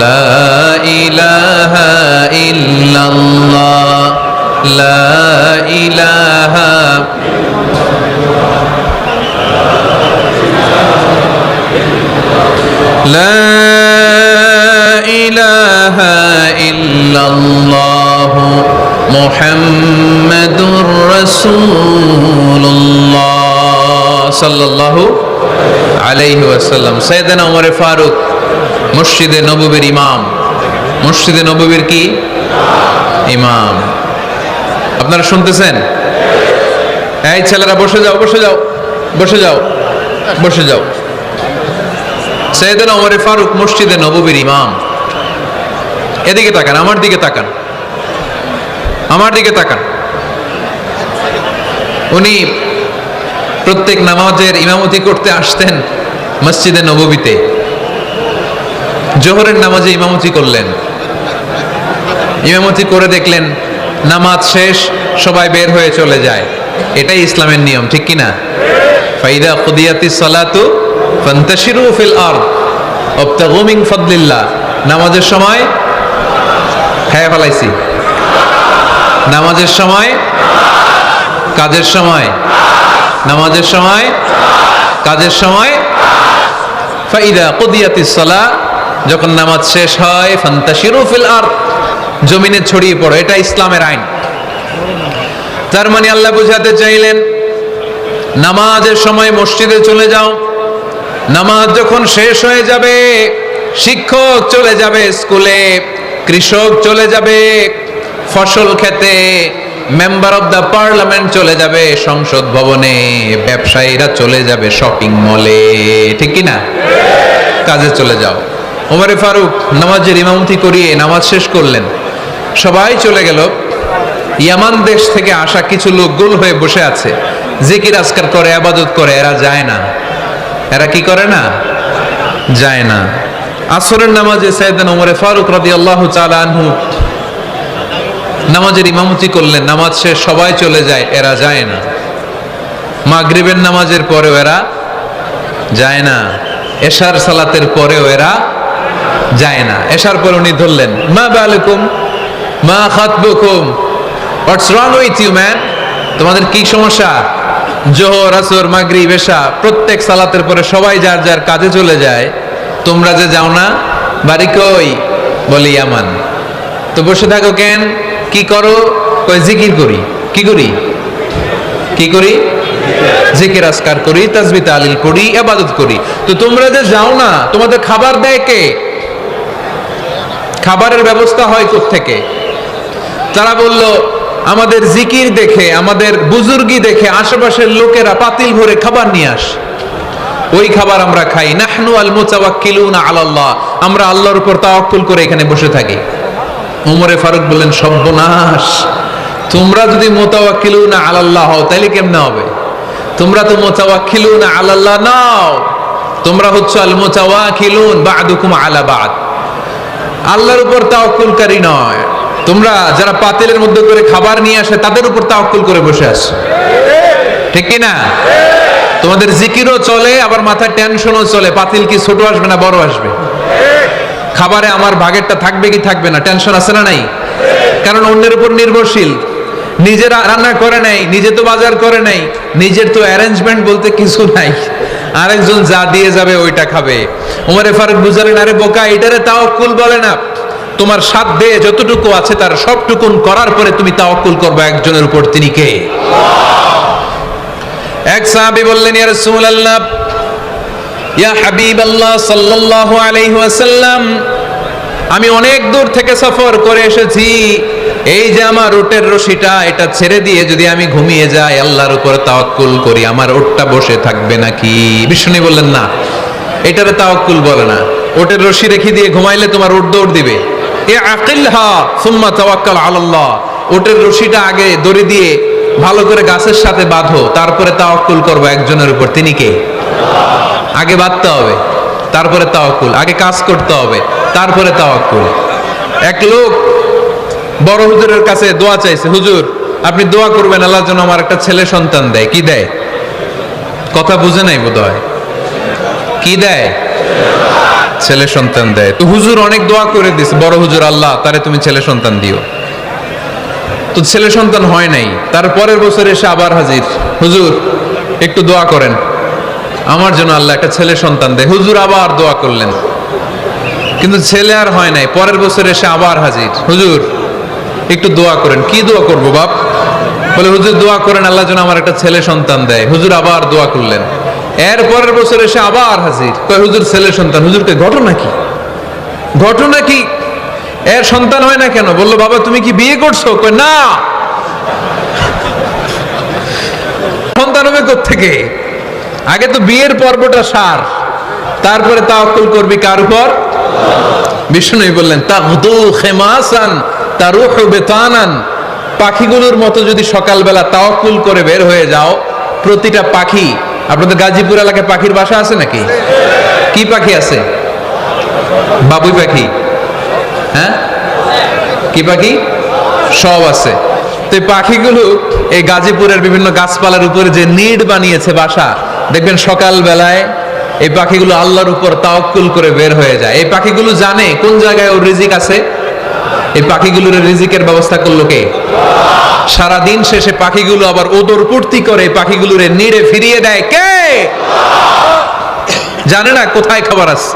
লা ইলাহা ইল্লাল্লাহ, লা ইলাহা লা ইলাহা ইল্লাল্লাহ মুহাম্মাদুর রাসূলুল্লাহ সাল্লাল্লাহু আলাইহি ওয়াসাল্লাম। সাইয়েদনা ওমর ফারুক মসজিদে নববীর ইমাম, মসজিদে নববীর কি ইমাম। আপনারা শুনতেছেন? এই ছেলেরা বসে যাও, বসে যাও, বসে যাও, বসে যাও। সাইয়েদনা ওমর ফারুক মসজিদে নববীর ইমাম। এদিকে তাকান, আমার দিকে তাকান, আমার দিকে তাকান। উনি প্রত্যেক নামাজের ইমামতি করতে আসতেন মসজিদে নববীতে। জোহরের নামাজে ইমামতি করলেন, ইমামতি করে দেখলেন নামাজ শেষ, সবাই বের হয়ে চলে যায়। এটাই ইসলামের নিয়ম, ঠিক কিনা? ফাইদা কুদিয়াতিস সালাতু ফান্তাশিরু ফিল আরদ ওয়াবতাগু মিন ফাদলিল্লাহ। নামাজের সময় হ্যাঁ ফলাইছি, নামাজের সময়, কাজের সময়, নামাজের সময়, কাজের সময়। ফাইদা কুদিয়াতিস সালাহ, যখন নামাজ শেষ হয়, ফান্তাশিরু ফিল আরদ, জমিনে ছড়িয়ে পড়ো। এটা ইসলামের আইন। তার মানে আল্লাহ বুঝাতে চাইলেন নামাজের সময় মসজিদে চলে যাও। নামাজ যখন শেষ হয়ে যাবে, শিক্ষক চলে যাবে স্কুলে, কৃষক চলে যাবে ফসল খেতে, মেম্বার অফ দ্য পার্লামেন্ট চলে যাবে সংসদ ভবনে, ব্যবসায়ীরা চলে যাবে শপিং মলে, ঠিক কিনা? কাজে চলে যাও। ওমর ফারুক নামাজের ইমামতি করিয়ে নামাজ শেষ করলেন, সবাই চলে গেল। ইয়ামান দেশ থেকে আসা কিছু লোক গোল হয়ে বসে আছে, জিকির আজকার করে, ইবাদত করে। এরা যায় না। এরা কি করে না? যায় না। আসরের নামাজে সাইয়েদনা ওমর ফারুক রাদিয়াল্লাহু তাআলা আনহু নামাজের ইমামতি করলেন। নামাজ শেষ, সবাই চলে যায়, এরা যায় না। মাগরিবের নামাজের পরেও এরা যায় না। এশার সালাতের পরেও এরা যায় না। এশার পরে উনি ধরলেন, মা বালুকুম মা খাতবুকুম, হোয়াটস রং উইথ ইউ ম্যান? তোমাদের কি সমস্যা? জোহর, আসর, মাগরিব, এশা প্রত্যেক সালাতের পরে সবাই যার যার কাজে চলে যায়, তোমরা যে যাও না? বাড়ি কই? বলি ইয়ামান। তো বসে থাকো কেন? কি করো? কই জিকির করি। কি করি? কি করি? জিকির আজকার করি, তাসবিহ তাহলিল করি, ইবাদত করি। তো তোমরা যে যাও না, তোমাদের খাবার দেয় কে? খাবারের ব্যবস্থা হয় কোত্থেকে? তারা বলল, আমাদের জিকির দেখে, আমাদের বুজুর্গি দেখে আশেপাশের লোকেরা পাতিল ভরে খাবার নিয়ে আসে, ওই খাবার আমরা খাই। নাহনু আল মুতাওয়াক্কিলুনা আলাল্লাহ, আমরা আল্লাহর উপর তাওয়াক্কুল করে এখানে বসে থাকি। ওমরে ফারুক বললেন, সর্বনাশ, তোমরা যদি মুতাওয়াক্কিলুনা আলাল্লাহ হও তাহলে কেমনে হবে? তোমরা তো মুতাওয়াক্কিলুনা আলাল্লাহ নাও, তোমরা হচ্ছে আল মুতাওয়াক্কিলুন বা'দুকুম আলা বা'দ, আল্লাহর উপর তাওয়াক্কুলকারী নয়। তোমরা যারা পাতিলের মধ্যে করে খাবার নিয়ে আসে তাদের উপর তাওয়াক্কুল করে বসে আছো, ঠিক কি না? তোমাদের জিকিরও চলে, আবার মাথায় টেনশনও চলে, পাতিল কি ছোট আসবে না বড় আসবে, খাবারে আমার ভাগেরটা থাকবে কি থাকবে না, টেনশন আছে না নাই? কারণ অন্যের উপর নির্ভরশীল, নিজে রান্না করে নাই, নিজে তো বাজার করে নাই, নিজের তো অ্যারেঞ্জমেন্ট বলতে কিছু নাই, আরেকজন যা দিয়ে যাবে ওইটা খাবে। ওমরে ফারুক বুঝালেন, আরে বোকা, এটারে তাওয়াক্কুল বলে না। তোমার সাধ্যে যতটুকু আছে তার সবটুকুন করার পরে তুমি তাওয়াক্কুল করবে একজনের উপর, তিনি কে? এক সাহাবী বললেন, ইয়া রাসূলুল্লাহ, ইয়া হাবিবাল্লাহ সাল্লাল্লাহু আলাইহি ওয়াসাল্লাম, আমি অনেক দূর থেকে সফর করে এসেছি, এই যে আমার উটের রশিটা, এটা ছেড়ে দিয়ে যদি আমি ঘুমিয়ে যাই, আল্লাহর উপর তাওয়াক্কুল করি, আমার উটটা বসে থাকবে নাকি? বিষ্ণু বললেন, না, এটারে তাওয়াক্কুল বলে না। ওটের রশি রেখে দিয়ে ঘুমাইলে তোমার উট দৌড় দিবে। এ আকিলহা সুম্মা তাওয়াক্কাল আলাল্লাহ, ওটের রশিটা আগে দড়ি দিয়ে ভালো করে গাছের সাথে বাঁধো, তারপরে তাওয়াক্কুল করবো একজনের উপর। তিনি কে? আগে বাঁধতে হবে, তারপরে তাওয়াক্কুল। আগে কাজ করতে হবে, তারপরে তাওয়াক্কুল। এক লোক বড় হুজুরের কাছে দোয়া চাইছে, হুজুর আপনি দোয়া করবেন আল্লাহ যেন আমার একটা ছেলে সন্তান দেয়। কি দেয়? কথা বুঝে নাই বোধহয়। কি দেয়? ছেলে সন্তান দেয়। তো হুজুর অনেক দোয়া করে দিছে, বড় হুজুর আল্লাহ তারে তুমি ছেলে সন্তান দিও। তো ছেলে সন্তান হয় নাই। তার পরের বছর এসে আবার হাজির, হুজুর একটু দোয়া করেন আমার জন্য আল্লাহ একটা ছেলে সন্তান দেয়। হুজুর আবার দোয়া করলেন, কিন্তু ছেলে আর হয় নাই। পরের বছর এসে আবার হাজির, হুজুর একটু দোয়া করেন। কি দোয়া করবো বাপ? বলে হুজুর দোয়া করেন আল্লাহ যেন আমার একটা ছেলে সন্তান দেয়। হুজুর আবার দোয়া করলেন। এর পরের বছর এসে আবার হাজির, কয় হুজুর ছেলে সন্তান। হুজুরকে ঘটনা কি? ঘটনা কি? এর সন্তান হয় না কেন? বললো বাবা তুমি কি বিয়ে করছো? কয় না। সন্তান হবে কোত্থেকে? আগে তো বিয়ের পর্বটা সার, তারপরে তাওয়াক্কুল করবি কার উপর? বিষ্ণু বললেন তাগদু খেমাসান তারুহু বেতানান, পাখিগুলোর মতো যদি সকালবেলা তাওয়াক্কুল করে বের হয়ে যাও, প্রতিটা পাখি, আপনাদের গাজীপুর এলাকায় পাখির বাসা আছে নাকি? কি পাখি আছে? বাবুই পাখি? হ্যাঁ, কি পাখি? সব আছে। তো এই পাখিগুলো এই গাজীপুরের বিভিন্ন গাছপালার উপরে যে নিড বানিয়েছে বাসা, দেখবেন সকাল বেলায় এই পাখিগুলো আল্লাহর উপর তাওয়াক্কুল করে বের হয়ে যায়। এই পাখিগুলো জানে কোন জায়গায় ওর রিজিক আছে। এই পাখিগুলোর রিজিকের ব্যবস্থা করলো কে? সারাদিন শেষে পাখিগুলো আবার ওদর পূর্তি করে পাখিগুলোর নিড়ে ফিরিয়ে দেয় কে? জানে না কোথায় খাবার আছে।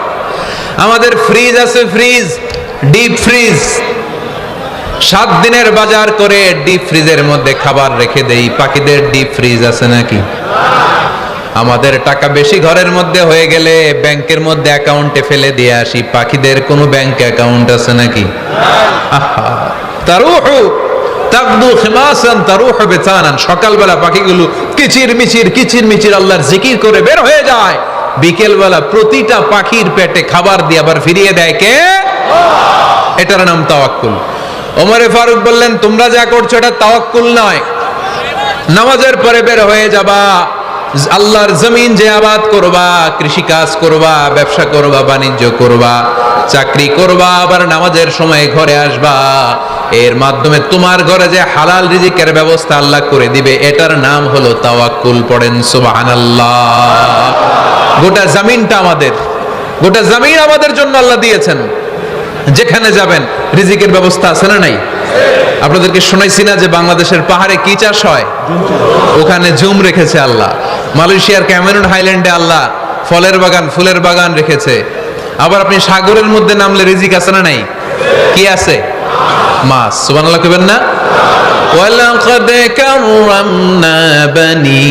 আমাদের ফ্রিজ আছে, ফ্রিজ, ডিপ ফ্রিজ, 7 দিনের বাজার করে ডিপ ফ্রিজের মধ্যে খাবার রেখে দেই। পাখিদের ডিপ ফ্রিজ আছে নাকি? আমাদের টাকা বেশি ঘরের মধ্যে হয়ে গেলে ব্যাংকের মধ্যে অ্যাকাউন্টে ফেলে দিয়ে আসি। পাখিদের কোনো ব্যাংক অ্যাকাউন্ট আছে নাকি? তারুহু তাগদু খিমাসান তারুহু বিতানান, সকালবেলা পাখিগুলো কিচির মিচির আল্লাহর জিকির করে বের হয়ে যায়। বিকেল বেলা প্রতিটা পাখির পেটে খাবার দিয়ে আবার ফিরিয়ে দেয় কে? এটার নাম তাওয়াক্কুল। ওমরে ফারুক বললেন তোমরা যা করছো এটা তাওয়াক্কুল নয়। নামাজের পরে বের হয়ে যাবা, আল্লাহর জমিন যে আবাদ করবা, কৃষি কাজ করবা, ব্যবসা করবা, বাণিজ্য করবা, চাকরি করবা, আবার নামাজের সময় ঘরে আসবা। এর মাধ্যমে তোমার ঘরে যে হালাল রিজিকের ব্যবস্থা আল্লাহ করে দিবে, এটার নাম হলো তাওয়াক্কুল। পড়েন সুবহানাল্লাহ। গোটা জমিনটা আমাদের, গোটা জমিন আমাদের জন্য আল্লাহ দিয়েছেন। যেখানে যাবেন রিজিকের ব্যবস্থা আছে না নাই? আপনাদেরকে শোনাইছি না যে বাংলাদেশের পাহাড়ে কি চাষ হয়? ওখানে জুম রেখেছে আল্লাহ। মালয়েশিয়ার ক্যামেরুন হাইল্যান্ডে আল্লাহ ফলের বাগান, ফুলের বাগান রেখেছে। আবার আপনি সাগরের মধ্যে নামলে রিজিক আছে না নাই? কি আছে? মাছ। সুবহানাল্লাহ কইবেন না? ওয়ালাকাদ কাররামনা বানি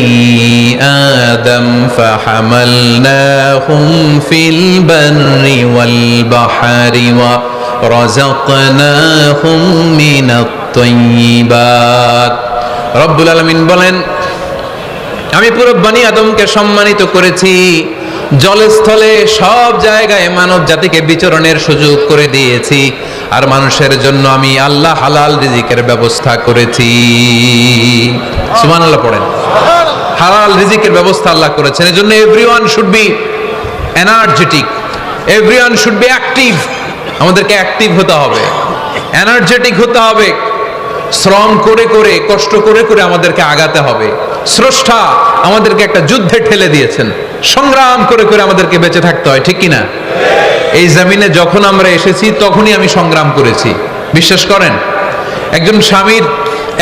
আদম ফাহামালনাহুম ফিল বাররি ওয়াল বাহরি ওয়া রাযাকনাহুম মিনাত তাইয়্যিবাত। রব্বুল আলামিন বলেন আমি পুরো বনি আদমকে সম্মানিত করেছি। জলস্থলে সব জায়গায় মানব জাতিকে বিচরণের সুযোগ করে দিয়েছি। আর মানুষের জন্য আমি আল্লাহ হালাল রিজিকের ব্যবস্থা করেছি। সুবহানাল্লাহ পড়েন। হালাল রিজিকের ব্যবস্থা আল্লাহ করেছেন। এজন্য everyone should be energetic, everyone should be active. আমাদেরকে অ্যাক্টিভ হতে হবে, এনার্জেটিক হতে হবে। শ্রম করে করে, কষ্ট করে করে আমাদেরকে আগাতে হবে। স্রষ্টা আমাদেরকে একটা যুদ্ধে ঠেলে দিয়েছেন, সংগ্রাম করে করে আমাদেরকে বেঁচে থাকতে হয়, ঠিক কিনা? এই জমিনে যখন আমরা এসেছি তখনই আমি সংগ্রাম করেছি। বিশ্বাস করেন, একজন স্বামীর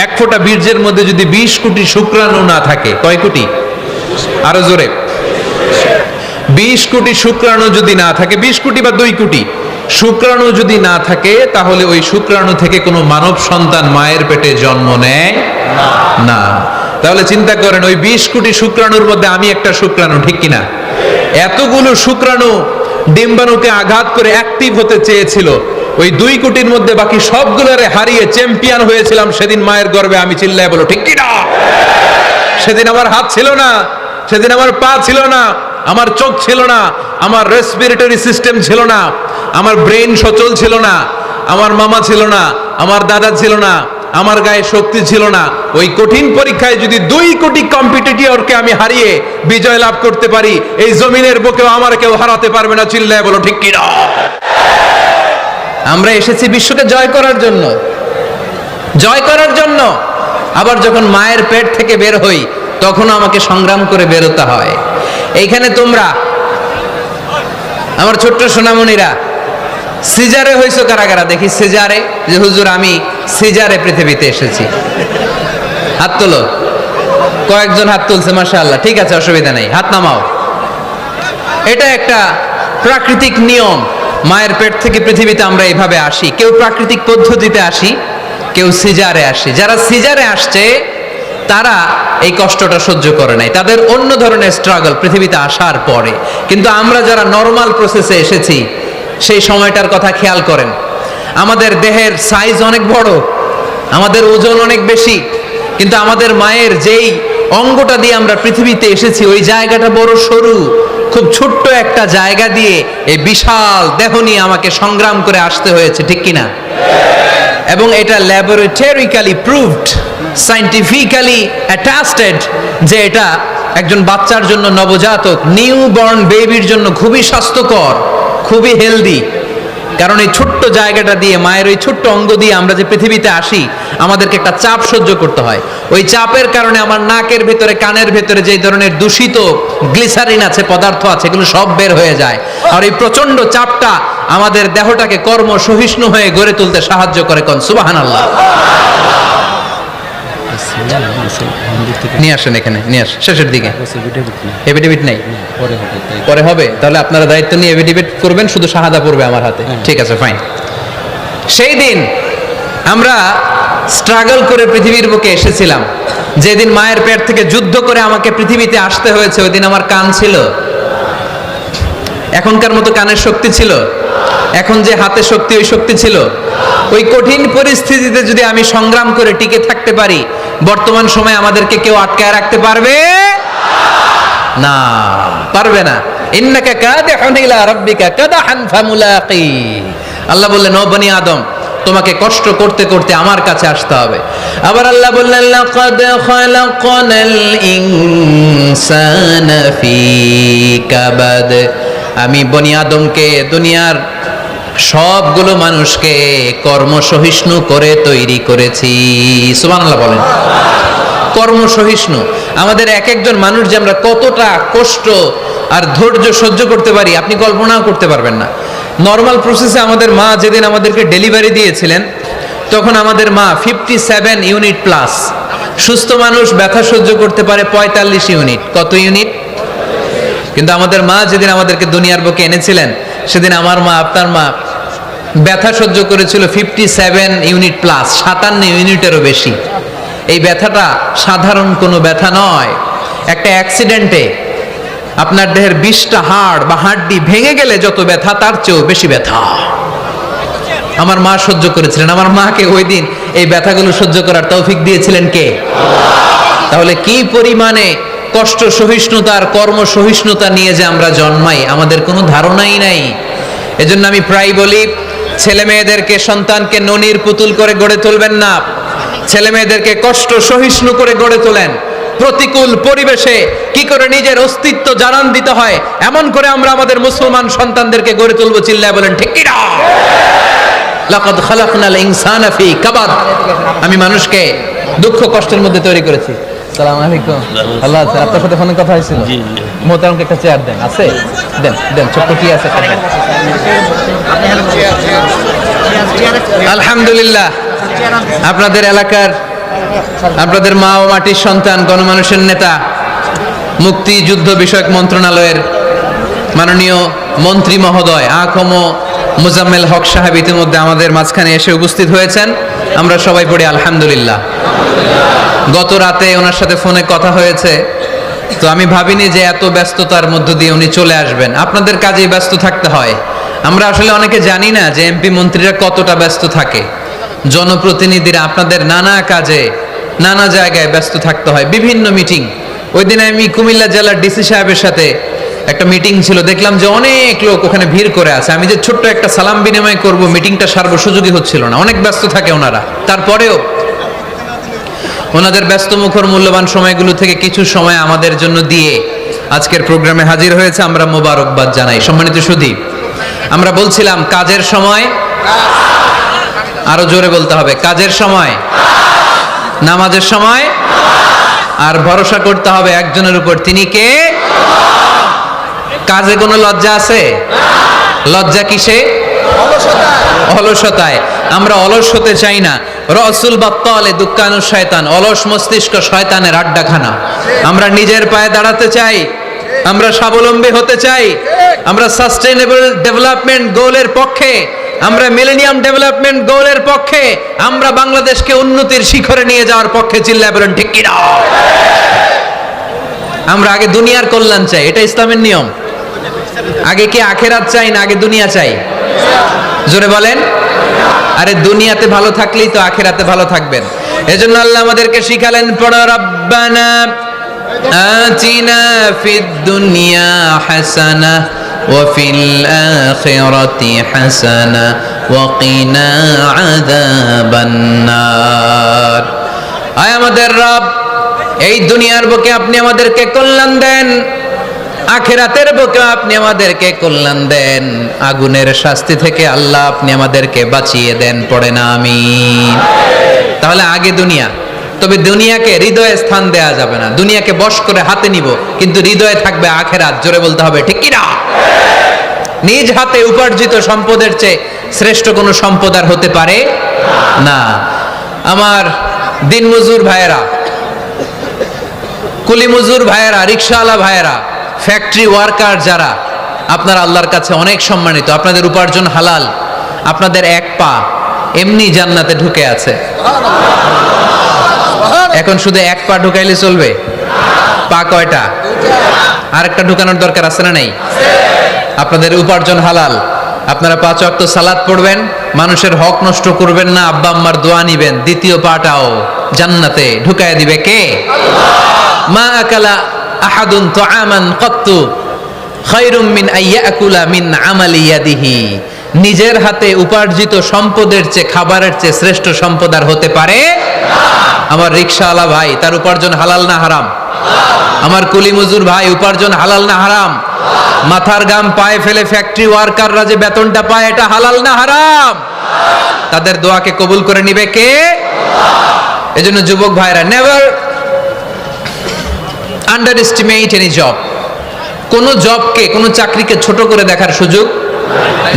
1 ফোঁটা বীর্যের মধ্যে যদি 20 কোটি শুক্রাণু না থাকে, কয় কোটি? আরো জোরে। 20 কোটি শুক্রাণু যদি না থাকে, 20 কোটি বা 2 কোটি শুক্রাণু যদি না থাকে, তাহলে ওই শুক্রাণু থেকে কোনো মানব সন্তান মায়ের পেটে জন্ম নেয় না। তাহলে চিন্তা করেন, ওই 20 কোটি শুক্রাণুর মধ্যে আমি একটা শুক্রাণু, ঠিক কিনা? এতগুলো শুক্রাণু ডিম্বাণুকে আঘাত করে অ্যাক্টিভ হতে চেয়েছিল। ওই 2 কোটির মধ্যে বাকি সবগুলোরে হারিয়ে চ্যাম্পিয়ন হয়েছিলাম সেদিন মায়ের গর্ভে। আমি চিল্লায় বলো ঠিক কিনা? সেদিন আমার হাত ছিল না, সেদিন আমার পা ছিল না, আমার চোখ ছিল না, আমার রেসপিরেটরি সিস্টেম ছিল না, আমার ব্রেন সচল ছিল না, আমার মামা ছিল না, আমার দাদা ছিল না, আমার গায়ে শক্তি ছিল না, ওই কঠিন পরীক্ষায় যদি 2 কোটি কম্পিটিটরকে আমি হারিয়ে বিজয় লাভ করতে পারি, এই জমিনের বুকেও আমার কেউ হারাতে পারবে না। চিল্লায় বলো ঠিক কি না? আমরা এসেছি বিশ্বকে জয় করার জন্য, জয় করার জন্য। আবার যখন মায়ের পেট থেকে বের হই তখন আমাকে সংগ্রাম করে বেরোতে হয়। এইখানে তোমরা আমার ছোট্ট সোনামণিরা সিজারে হইছো কারা কারা? দেখি সিজারে, যে হুজুর আমি সিজারে পৃথিবীতে এসেছি। হাত তোলো। কয়েকজন হাত তুলছে, মাশাআল্লাহ। ঠিক আছে, অসুবিধা নেই, হাত নামাও। এটা একটা প্রাকৃতিক নিয়ম। মায়ের পেট থেকে পৃথিবীতে আমরা এইভাবে আসি। কেউ প্রাকৃতিক পদ্ধতিতে আসি, কেউ সিজারে আসি। যারা সিজারে আসছে তারা এই কষ্টটা সহ্য করে নাই, তাদের অন্য ধরনের স্ট্রাগল পৃথিবীতে আসার পরে। কিন্তু আমরা যারা নর্মাল প্রসেসে এসেছি সেই সময়টার কথা খেয়াল করেন। আমাদের দেহের সাইজ অনেক বড়, আমাদের ওজন অনেক বেশি, কিন্তু আমাদের মায়ের যেই অঙ্গটা দিয়ে আমরা পৃথিবীতে এসেছি ওই জায়গাটা বড় সরু। খুব ছোট্ট একটা জায়গা দিয়ে এই বিশাল দেহ নিয়ে আমাকে সংগ্রাম করে আসতে হয়েছে, ঠিক কিনা? এবং এটা ল্যাবরেটরিক্যালি প্রুভড, সায়েন্টিফিক্যালি অ্যাটাস্টেড যে এটা একজন বাচ্চার জন্য, নবজাতক নিউ বর্ন বেবির জন্য খুবই স্বাস্থ্যকর, খুবই হেলদি। কারণ এই ছোট্ট জায়গাটা দিয়ে, মায়ের ওই ছোট্ট অঙ্গ দিয়ে আমরা যে পৃথিবীতে আসি, আমাদেরকে একটা চাপ সহ্য করতে হয়। ওই চাপের কারণে আমার নাকের ভেতরে, কানের ভেতরে যে ধরনের দূষিত গ্লিসারিন আছে, পদার্থ আছে, এগুলো সব বের হয়ে যায়। আর এই প্রচন্ড চাপটা আমাদের দেহটাকে কর্ম সহিষ্ণু হয়ে গড়ে তুলতে সাহায্য করে। কোন সুবহানাল্লাহ। নিয়ে আসেন এখানে, নিয়ে আসেন শেষের দিকে। এভিডেভিট নাই, পরে হবে। তাহলে আপনারা দায়িত্ব নিয়ে এভিডেভিট করবেন, শুধু শাহাদা পড়বে আমার হাতে। ঠিক আছে, ফাইন। সেই দিন আমরা স্ট্রাগল করে পৃথিবীর বুকে এসেছিলাম। যেদিন মায়ের পেট থেকে যুদ্ধ করে আমাকে পৃথিবীতে আসতে হয়েছে, ওই দিন আমার কান ছিল? এখনকার মতো কানের শক্তি ছিল? এখন যে হাতে শক্তি, ওই শক্তি ছিল? ওই কঠিন পরিস্থিতিতে যদি আমি সংগ্রাম করে টিকে থাকতে পারি, বর্তমান সময়ে আমাদেরকে কেউ আটকায় রাখতে পারবে না, পারবে না। ইন্নাকা কাদিহুন ইলা রাব্বিকা কাদাহান ফামুলাকি। আল্লাহ বললেন, ও বনি আদম, তোমাকে কষ্ট করতে করতে আমার কাছে আসতে হবে। আবার আল্লাহ বললেন, লাকাদ খালাকনাল ইনসানা ফি কাবাদ। আমি বনি আদমকে, দুনিয়ার সবগুলো মানুষকে কর্মসহিষ্ণু করে তৈরি করেছি। সুবহানাল্লাহ বলেন। কর্মসহিষ্ণু। আমাদের এক একজন মানুষ যে আমরা কতটা কষ্ট আর ধৈর্য সহ্য করতে পারি আপনি কল্পনাও করতে পারবেন না। নর্মাল প্রসেসে আমাদের মা যেদিন আমাদেরকে ডেলিভারি দিয়েছিলেন, তখন আমাদের মা 57 ইউনিট প্লাস। সুস্থ মানুষ ব্যথা সহ্য করতে পারে 45 ইউনিট। কত ইউনিট? কিন্তু আমাদের মা যেদিন আমাদেরকে দুনিয়ার বুকে এনেছিলেন, সেদিন আমার মা, আপনার মা ব্যথা সহ্য করেছিল 57 ইউনিট প্লাস, 57 ইউনিটেরও বেশি। এই ব্যথাটা সাধারণ কোনো ব্যথা নয়। একটা অ্যাক্সিডেন্টে আপনার দেহের 20টা হাড় বা হাড্ডি ভেঙে গেলে যত ব্যথা, তার চেয়েও বেশি ব্যথা আমার মা সহ্য করেছিলেন। আমার মাকে ওই দিন এই ব্যথাগুলো সহ্য করার তৌফিক দিয়েছিলেন কে? তাহলে কি পরিমাণে কষ্ট সহিষ্ণুতার, কর্ম সহিষ্ণুতা নিয়ে যে আমরা জন্মাই, আমাদের কোনো ধারণাই নাই। এজন্য আমি প্রায় বলি, ছেলে মেয়েদেরকে, সন্তানকে ননির পুতুল করে গড়ে তুলবেন না। ছেলে মেয়েদেরকে কষ্ট সহিষ্ণু করে গড়ে তোলেন। প্রতিকূল পরিবেশে কি করে নিজের অস্তিত্ব জানান দিতে হয়, এমন করে আমরা আমাদের মুসলমান সন্তানদেরকে গড়ে তুলবো। চিল্লায় বলেন ঠিক কি না? লাকাদ খালাকনাল ইনসানা ফি কাবাদ। আমি মানুষকে দুঃখ কষ্টের মধ্যে তৈরি করেছি। আসসালামু আলাইকুম। আল্লাহ আছে, আপনার সাথে ফোনে কথা হয়েছিল? মোহতারামকে একটা চেয়ার দেন। আছে? দেন দেন, ছোট্ট কি আছে? আলহামদুলিল্লাহ, আপনাদের এলাকার, আপনাদের মা ও মাটির সন্তান, গণমানুষের নেতা, মুক্তি যুদ্ধ বিষয়ক মন্ত্রণালয়ের মাননীয় মন্ত্রী মহোদয় আখম মুজাম্মেল হক সাহেব ইতিমধ্যে আমাদের মাঝখানে এসে উপস্থিত হয়েছেন। আমরা সবাই পড়ি আলহামদুলিল্লাহ। গত রাতে ওনার সাথে ফোনে কথা হয়েছে, তো আমি ভাবিনি যে এত ব্যস্ততার মধ্য দিয়ে উনি চলে আসবেন। আপনাদের কাজে ব্যস্ত থাকতে হয়। আমরা আসলে অনেকে জানি না যে এমপি মন্ত্রীরা কতটা ব্যস্ত থাকে। জনপ্রতিনিধিরা আপনাদের নানা কাজে, নানা জায়গায় ব্যস্ত থাকতে হয়, বিভিন্ন মিটিং। ওই দিন আমি কুমিল্লা জেলার ডিসি সাহেবের সাথে একটা মিটিং ছিল, দেখলাম যে অনেক লোক ওখানে ভিড় করে আছে। আমি যে ছোট্ট একটা সালাম বিনিময় করব, মিটিংটা সার্ব সুযোগী হচ্ছিল না, অনেক ব্যস্ত থাকে ওনারা। তারপরেও ওনাদের ব্যস্ত মুখর মূল্যবান সময়গুলো থেকে কিছু সময় আমাদের জন্য দিয়ে আজকের প্রোগ্রামে হাজির হয়েছে, আমরা মোবারকবাদ জানাই। সম্মানিত সুধী, আমরা বলছিলাম কাজের সময়, আরো জোরে বলতে হবে, কাজের সময়, নামাজের সময়, আর ভরসা করতে হবে একজনের উপর, তিনি কে? কাজে কোনো লজ্জা আছে? লজ্জা কিসে? অলসতায়। আমরা অলস হতে চাই না। রসুল বাত্তালে দুঃখানু শয়তান, অলস মস্তিষ্ক শয়তানের আড্ডাখানা। আমরা নিজের পায়ে দাঁড়াতে চাই, আমরা স্বাবলম্বী হতে চাই, আমরা সাস্টেইনেবল ডেভেলপমেন্ট গোলের পক্ষে, আমরা মিলেনিয়াম ডেভেলপমেন্ট গোলের পক্ষে, আমরা বাংলাদেশকে উন্নতির শিখরে নিয়ে যাওয়ার পক্ষে। চিল্লায় বলেন ঠিক কিনা? আমরা আগে দুনিয়ার কল্যাণ চাই, এটা ইসলামের নিয়ম। আগে কি আখেরাত চাই না আগে দুনিয়া চাই? জোরে বলেন। আরে দুনিয়াতে ভালো থাকলেই তো আখেরাতে ভালো থাকবেন। এজন্য আল্লাহ আমাদেরকে শিখালেন, পড়ো রব্বানা আতিনা ফিদ দুনিয়া হাসানা ওয়া ফিল আখিরাতি হাসানা ওয়া কিনা আযাবান নার। আয় আমাদের রব, এই দুনিয়ার বুকে আপনি আমাদেরকে কল্যাণ দেন, আখিরাতের বুকে আপনি আমাদেরকে কল্যাণ দেন, আগুনের শাস্তি থেকে আল্লাহ আপনি আমাদেরকে বাঁচিয়ে দেন। পড়ে না আমিন। তাহলে আগে দুনিয়া, তবে দুনিয়াকে হৃদয়ে স্থান দেয়া যাবে না। দুনিয়াকে বশ করে হাতে নিব, কিন্তু হৃদয়ে থাকবে আখিরাত। জোরে বলতে হবে ঠিক কি না? নিজ হাতে উপার্জিত সম্পদের চেয়ে শ্রেষ্ঠ কোনো সম্পদ আর হতে পারে না। আমার দিনমজুর ভাইয়েরা, কুলি মজুর ভাইয়েরা, রিকশাওয়ালা ভাইয়েরা, ফ্যাক্টরি ওয়ার্কার যারা, আপনারা আল্লাহর কাছে অনেক সম্মানিত। আপনাদের উপার্জন হালাল, আপনাদের এক পা এমনি জান্নাতে ঢুকে আছে। এখন শুধু এক পা ঢুকাইলে চলবে? পা কয়টা? আরেকটা ঢুকানোর দরকার আছে না নেই? আপনাদের উপার্জন হালাল, আপনারা 5 ওয়াক্ত সালাত পড়বেন, মানুষের হক নষ্ট করবেন না, আব্বা আম্মার দোয়া নিবেন, দ্বিতীয় পাটাও জান্নাতে ঢুকায় দিবে কে? মা আকালা আহাদুন তুআমান কত্তু খায়রুম মিন আইয়াকুলা মিন আমালি ইয়াদিহি। নিজের হাতে উপার্জিত সম্পদের চেয়ে, খাবারের চেয়ে শ্রেষ্ঠ সম্পদ আর হতে পারে না। আমার রিকশাওয়ালা ভাই, তার উপার্জন হালাল না হারাম? আমার কুলি মজুর ভাই, উপার্জন হালাল না হারাম? মাথার গাম পায়ে ফেলে ফ্যাক্টরি ওয়ার্কাররা যে বেতনটা পায়, এটা হালাল না হারাম? তাদের দোয়াকে কবুল করে নিবে কে? এজন্য যুবক ভাইরা, never under estimate any job. কোন জবকে, কোন চাকরিকে ছোট করে দেখার সুযোগ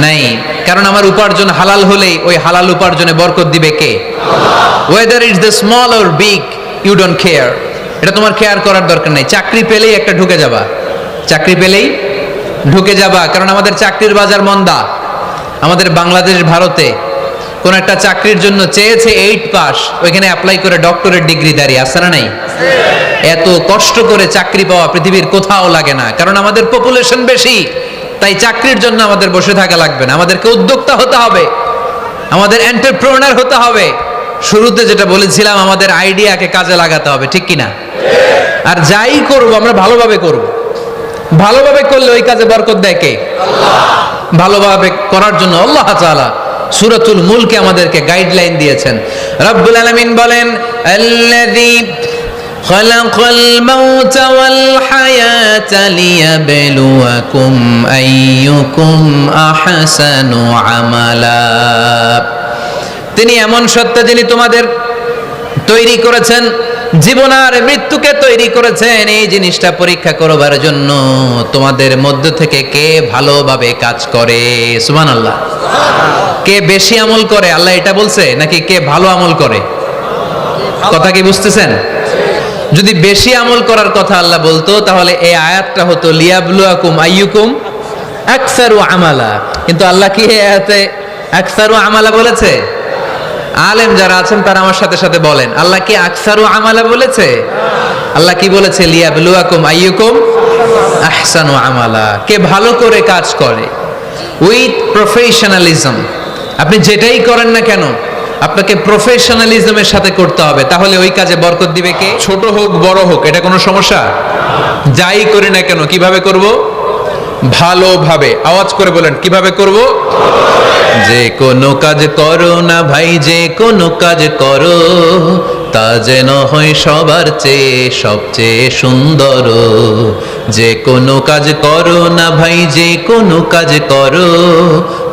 নাই, কারণ আমার উপার্জন হালাল হলেই ওই হালাল উপার্জনে বরকত দিবে কে? Whether it's the small or big, you don't care. এটা তোমার কেয়ার করার দরকার নেই। চাকরি পেলেই একটা ঢুকে যাবা, চাকরি পেলেই ঢুকে যাবা, কারণ আমাদের চাকরির বাজার মন্দা। আমাদের বাংলাদেশ, ভারতে কোন একটা চাকরির জন্য চেয়েছে 8 পাস, ওইখানে অ্যাপ্লাই করে ডক্টরেট ডিগ্রি দাঁড়িয়ে আছে না নাই? এত কষ্ট করে চাকরি পাওয়া পৃথিবীর কোথাও লাগে না, কারণ আমাদের পপুলেশন বেশি। তাই চাকরির জন্য আমাদের বসে থাকা লাগবে না, আমাদেরকে উদ্যোক্তা হতে হবে, আমাদের এন্টারপ্রেনার হতে হবে। শুরুতে যেটা বলেছিলাম, আমাদের আইডিয়াকে কাজে লাগাতে হবে, ঠিক কিনা? আর যাই করব আমরা ভালোভাবে করব। ভালোভাবে করলে ওই কাজে বরকত দেয় কে? আল্লাহ। ভালোভাবে করার জন্য আল্লাহ তাআলা সূরাতুল মুলকে আমাদেরকে গাইডলাইন দিয়েছেন। রব্বুল আলামিন বলেন, আল্লাযী খালাকাল মাউতা ওয়াল হায়াতা লিয়াবলুয়াকুম আইয়ুকুম আহসানু আমালা। তিনি এমন সত্তা যিনি তোমাদের তৈরি করেছেন, জীবন আর মৃত্যুকে তৈরি করেছেন এই জিনিসটা পরীক্ষা করবার জন্য, তোমাদের মধ্য থেকে কে ভালোভাবে কাজ করে। সুবহানাল্লাহ। কে বেশি আমল করে, আল্লাহ এটা বলছে, নাকি কে ভালো আমল করে? কথা কি বুঝতেছেন? যদি বেশি আমল করার কথা আল্লাহ বলতো, তাহলে এই আয়াতটা হতো লিয়াবলুয়াকুম আইয়ুকুম আকসারু আমালা। কিন্তু আল্লাহ কি এই আয়াতে আকসারু আমালা বলেছে? আলেম যারা আছেন তারা আমার সাথে সাথে বলেন, আল্লাহ কি আকসারু আমালা বলেছে? আল্লাহ কি বলেছে? লিয়াবলুয়াকুম আইয়ুকুম আহসানু আমালা। কে ভালো করে কাজ করে, উইথ প্রফেশনালিজম। আপনি যেটাই করেন না কেন, আপনাকে প্রফেশনালিজমের সাথে করতে হবে, তাহলে ওই কাজে বরকত দিবে কে? ছোট হোক বড় হোক, এটা কোনো সমস্যা? যাই করি না কেন কিভাবে করব? ভালোভাবে। আওয়াজ করে বলেন কিভাবে করব? যে কোনো কাজ করো না ভাই, যে কোনো কাজ করো, তা যেন হয় সবার চেয়ে সবচেয়ে সুন্দর। যে কোনো কাজ করো না ভাই, যে কোনো কাজ করো,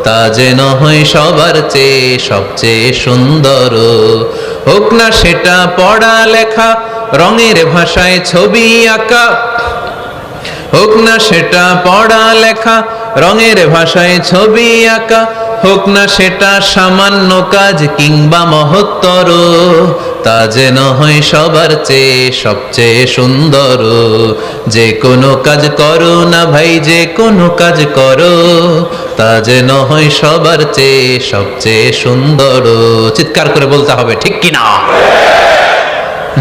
তা যেন হয় সবার চেয়ে সবচেয়ে সুন্দর। হোক না সেটা পড়া লেখা, রঙের ভাষায় ছবি আঁকা, হোক না সেটা পড়া লেখা, রঙের ভাষায় ছবি আঁকা, হোক না সেটা সামান্য কাজ কিংবা মহত্তর, তা যেন হয় সবার চেয়ে সবচেয়ে সুন্দর। যে কোনো কাজ করো না ভাই, যে কোনো কাজ করো, তা যেন হয় সবার চেয়ে সবচেয়ে সুন্দর। চিৎকার করে বলতে হবে, ঠিক কিনা?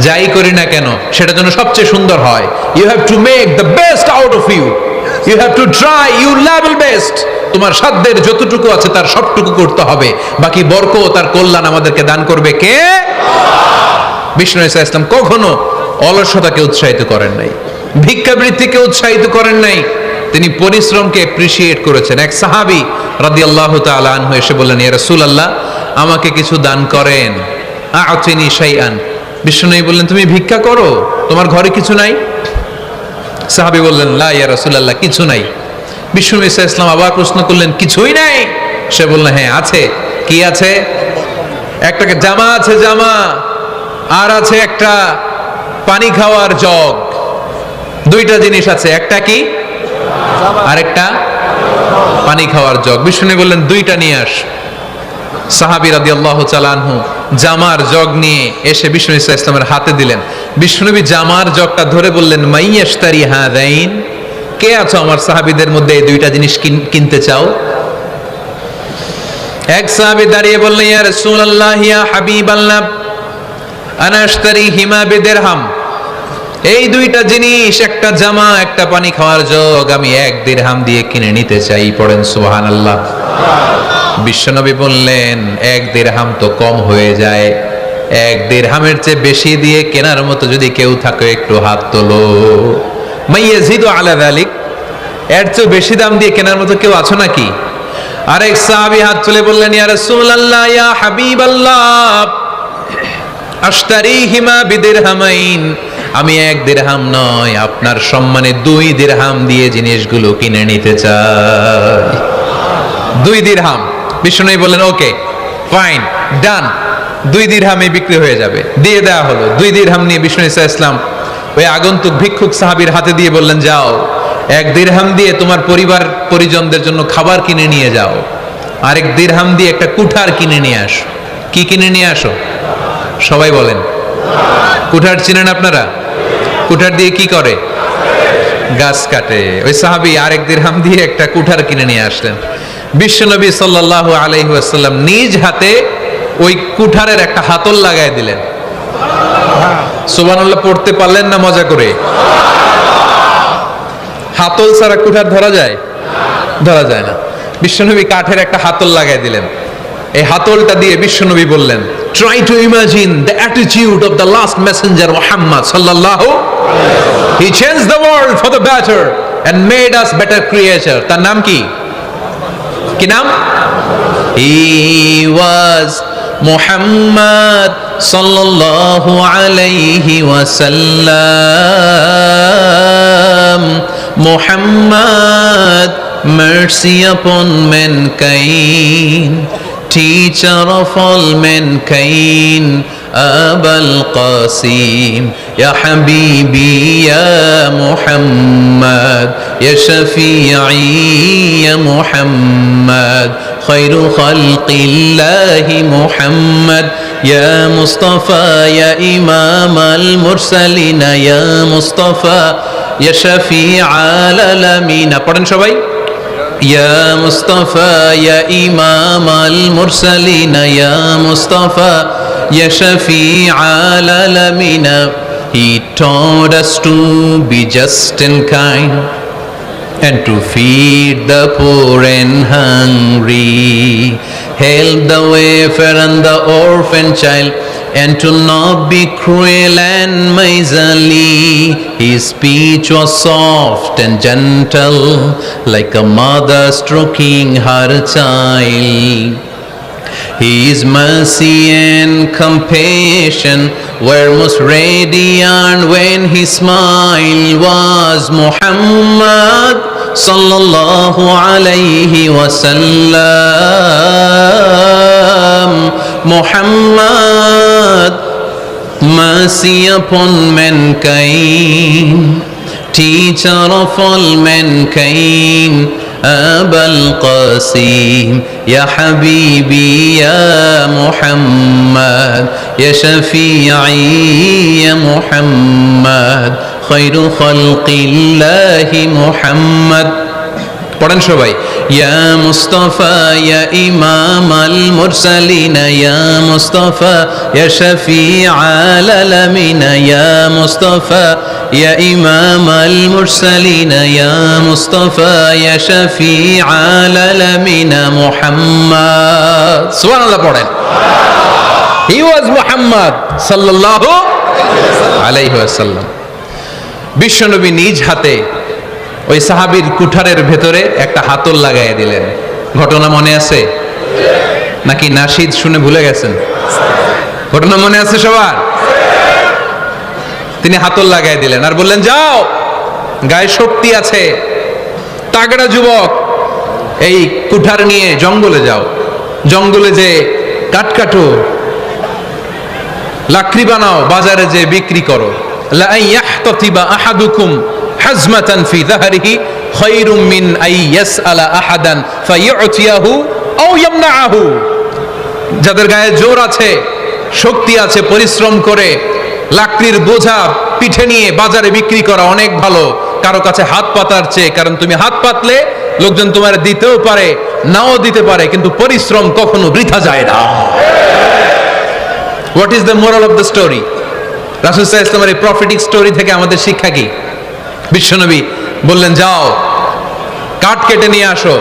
যাই করি না কেন সেটা যেন সবচেয়ে সুন্দর হয়। You have to make the best out of you, you have to try your level best. তোমার সাধ্যের যতটুকু আছে তার সবটুকু করতে হবে, বাকি বরকত আর কল্যাণ আমাদেরকে দান করবে কে? বিষ্ণু ঈসা ইসলাম কখনো অলসতাকে উৎসাহিত করেন নাই, ভিক্ষাবৃত্তিকে উৎসাহিত করেন নাই, তিনি পরিশ্রমকে অ্যাপ্রিসিয়েট করেছেন। এক সাহাবী রাদিয়াল্লাহু তাআলা আনহু এসে বললেন, ইয়া রাসূলুল্লাহ, আমাকে কিছু দান করেন, আ'তিনি শাইআন। বিষ্ণু বললেন, তুমি ভিক্ষা করো, তোমার ঘরে কিছু নাই? সাহাবী বললেন, লা ইয়া রাসূলুল্লাহ, কিছু নাই। বিষ্ণু ঈসা ইসলাম আবার প্রশ্ন করলেন, কিছুই নাই? সে বললেন, হ্যাঁ আছে। কি আছে? একটা জামা আছে, জামা, আর আছে একটা পানি খাওয়ার জগ। দুইটা জিনিস আছে, একটা কি আর একটা পানি খাওয়ার জগ। বিষ্ণু বললেন, দুইটা নিয়ে আস। সাহাবী রাদিয়াল্লাহু তাআলা আনহু জামার জগ নিয়ে এসে বিষ্ণু ঈসা ইসলামের হাতে দিলেন। বিষ্ণুনবী জামার জগটা ধরে বললেন, মাইয়াশতারি হাযাইন, কে আছো আমার সাহাবীদের মধ্যে এই দুইটা জিনিস কিনতে চাও? এক সাহাবী দাঁড়িয়ে বললেন, ইয়া রাসূলুল্লাহ, ইয়া হাবিবাল্লাহ, আনা আশতারিহিমা বিদিরহাম। এই দুইটা জিনিস, একটা জামা, একটা পানি খাওয়ার জগ, আমি 1 দিরহাম দিয়ে কিনে নিতে চাই। পড়েন সুবহানাল্লাহ। বিশ্বনবী বললেন, 1 দিরহাম তো কম হয়ে যায়, 1 দিরহামের চেয়ে বেশি দিয়ে কেনার মতো যদি কেউ থাকে একটু হাত তোলো। মাইয়াজিদু আলা যালিক, এর চেয়ে বেশি দাম দিয়ে কেনার মতো কেউ আছো নাকি? আরেক সাহাবী হাত তুলে বললেন, ইয়া রাসূলুল্লাহ, ইয়া হাবিবাল্লাহ, আশতারিহিমা বিদিরহামাইন, আমি 1 দিরহাম নয়, আপনার সম্মানে 2 দিরহাম দিয়ে জিনিসগুলো কিনে নিতে চাই। 2 দিরহাম। বিষ্ণু বললেন, ওকে ফাইন, ডান, 2 দিরহামে বিক্রি হয়ে যাবে। দিয়ে দেওয়া হলো। 2 দিরহাম নিয়ে বিষ্ণু ঈসা ইসলাম ওই আগন্তুক ভিক্ষুক সাহাবীর হাতে দিয়ে বললেন, যাও, 1 দিরহাম দিয়ে তোমার পরিবার পরিজনদের জন্য খাবার কিনে নিয়ে যাও, আর 1 দিরহাম দিয়ে একটা কুঠার কিনে নিয়ে আসো। কি কিনে নিয়ে আসো? সবাই বলেন। কুঠার চিনেন আপনারা? কুঠার দিয়ে কি করে? গাছ কাটে। ওই সাহাবী আর 1 দিরহাম দিয়ে একটা কুঠার কিনে নিয়ে আসলেন। বিশ্বনবী সাল্লাল্লাহু আলাইহি ওয়াসাল্লাম নিজ হাতে ওই কুঠারের একটা হাতল লাগায় দিলেন। সুবহানাল্লাহ পড়তে পারলেন না মজা করে? হাতল ছাড়া কুঠার ধরা যায়? ধরা যায় না। বিশ্বনবী কাঠের একটা হাতল লাগায় দিলেন। এই হাতলটা দিয়ে বিশ্বনবী বললেন, try to imagine the attitude of the last messenger Muhammad sallallahu, he changed the world for the better and made us better creature. তার নাম কি? কি নাম? He was Muhammad sallallahu alayhi wasallam, Muhammad, mercy upon mankind, teacher of all mankind, Abul Qasim, Ya Habibi, Ya Muhammad, Ya Shafi'i, Ya Muhammad, Khairu Khalqillahi Muhammad, Ya Mustafa, Ya Imam al-Mursalin, Ya Mustafa, Ya Shafi'i al-Alamin. পড়েন সবাই। Ya Mustafa, Ya Imam al-Mursalin, Ya Mustafa, Ya Shafi' al-Alamin. He taught us to be just and kind, and to feed the poor and hungry, help the wafer and the orphan child, and to not be cruel and miserly. His speech was soft and gentle, like a mother stroking her child. His mercy and compassion were most radiant when his smile was Muhammad sallallahu alayhi wasallam. Muhammad, mercy upon mankind, teacher of all mankind. أبا القاسم يا حبيبي يا محمد يا شفيعي يا محمد خير خلق الله محمد পড়েন সবাই ইয়া মুস্তাফা ইয়া ইমাম আল মুরসালিন ইয়া মুস্তাফা ইয়া শফিআল আলামিন ইয়া মুস্তাফা ইয়া ইমাম আল মুরসালিন ইয়া মুস্তাফা ইয়া শফিআল আলামিন মুহাম্মদ সুবহানাল্লাহ পড়েন হি ওয়াজ মুহাম্মদ সাল্লাল্লাহু আলাইহি ওয়াসাল্লাম বিশ্বনবী নিজ হাতে ওই সাহাবীর কুঠারের ভেতরে একটা হাতল লাগাইয়া দিলেন। ঘটনা মনে আছে নাকি নাশিদ শুনে ভুলে গেছেন? ঘটনা মনে আছে সবার? তিনি হাতল লাগাই দিলেন আর বললেন, যাও, গায়ে শক্তি আছে, তাগড়া যুবক, এই কুঠার নিয়ে জঙ্গলে যাও, জঙ্গলে যে কাঠ কাটো, লাকড়ি বানাও, বাজারে যে বিক্রি করো। লা ইয়াহতাতিবা আহাদুকুম হাজমাতান ফি যাহরিহি খায়রুম মিন আই ইয়াসআলা আহাদান ফায়ু'তিয়াহু আও ইয়ামনাহু। যাদের গায়ে জোর আছে, শক্তি আছে, পরিশ্রম করে লাকড়ির বোঝা পিঠে নিয়ে বাজারে বিক্রি করা অনেক ভালো কারো কাছে হাত পাতার চেয়ে। কারণ তুমি হাত পাতলে লোকজন তোমার দিতেও পারে, নাও দিতে পারে, কিন্তু পরিশ্রম কখনো বৃথা যায় না। What is the moral of the story? রাসূল সাল্লাল্লাহু আলাইহি ওয়াসাল্লামের এই প্রফেটিক স্টোরি থেকে আমাদের শিক্ষা কি? বিশ্বনবী বললেন, যাও, কাঠ কেটে নিয়ে আসো।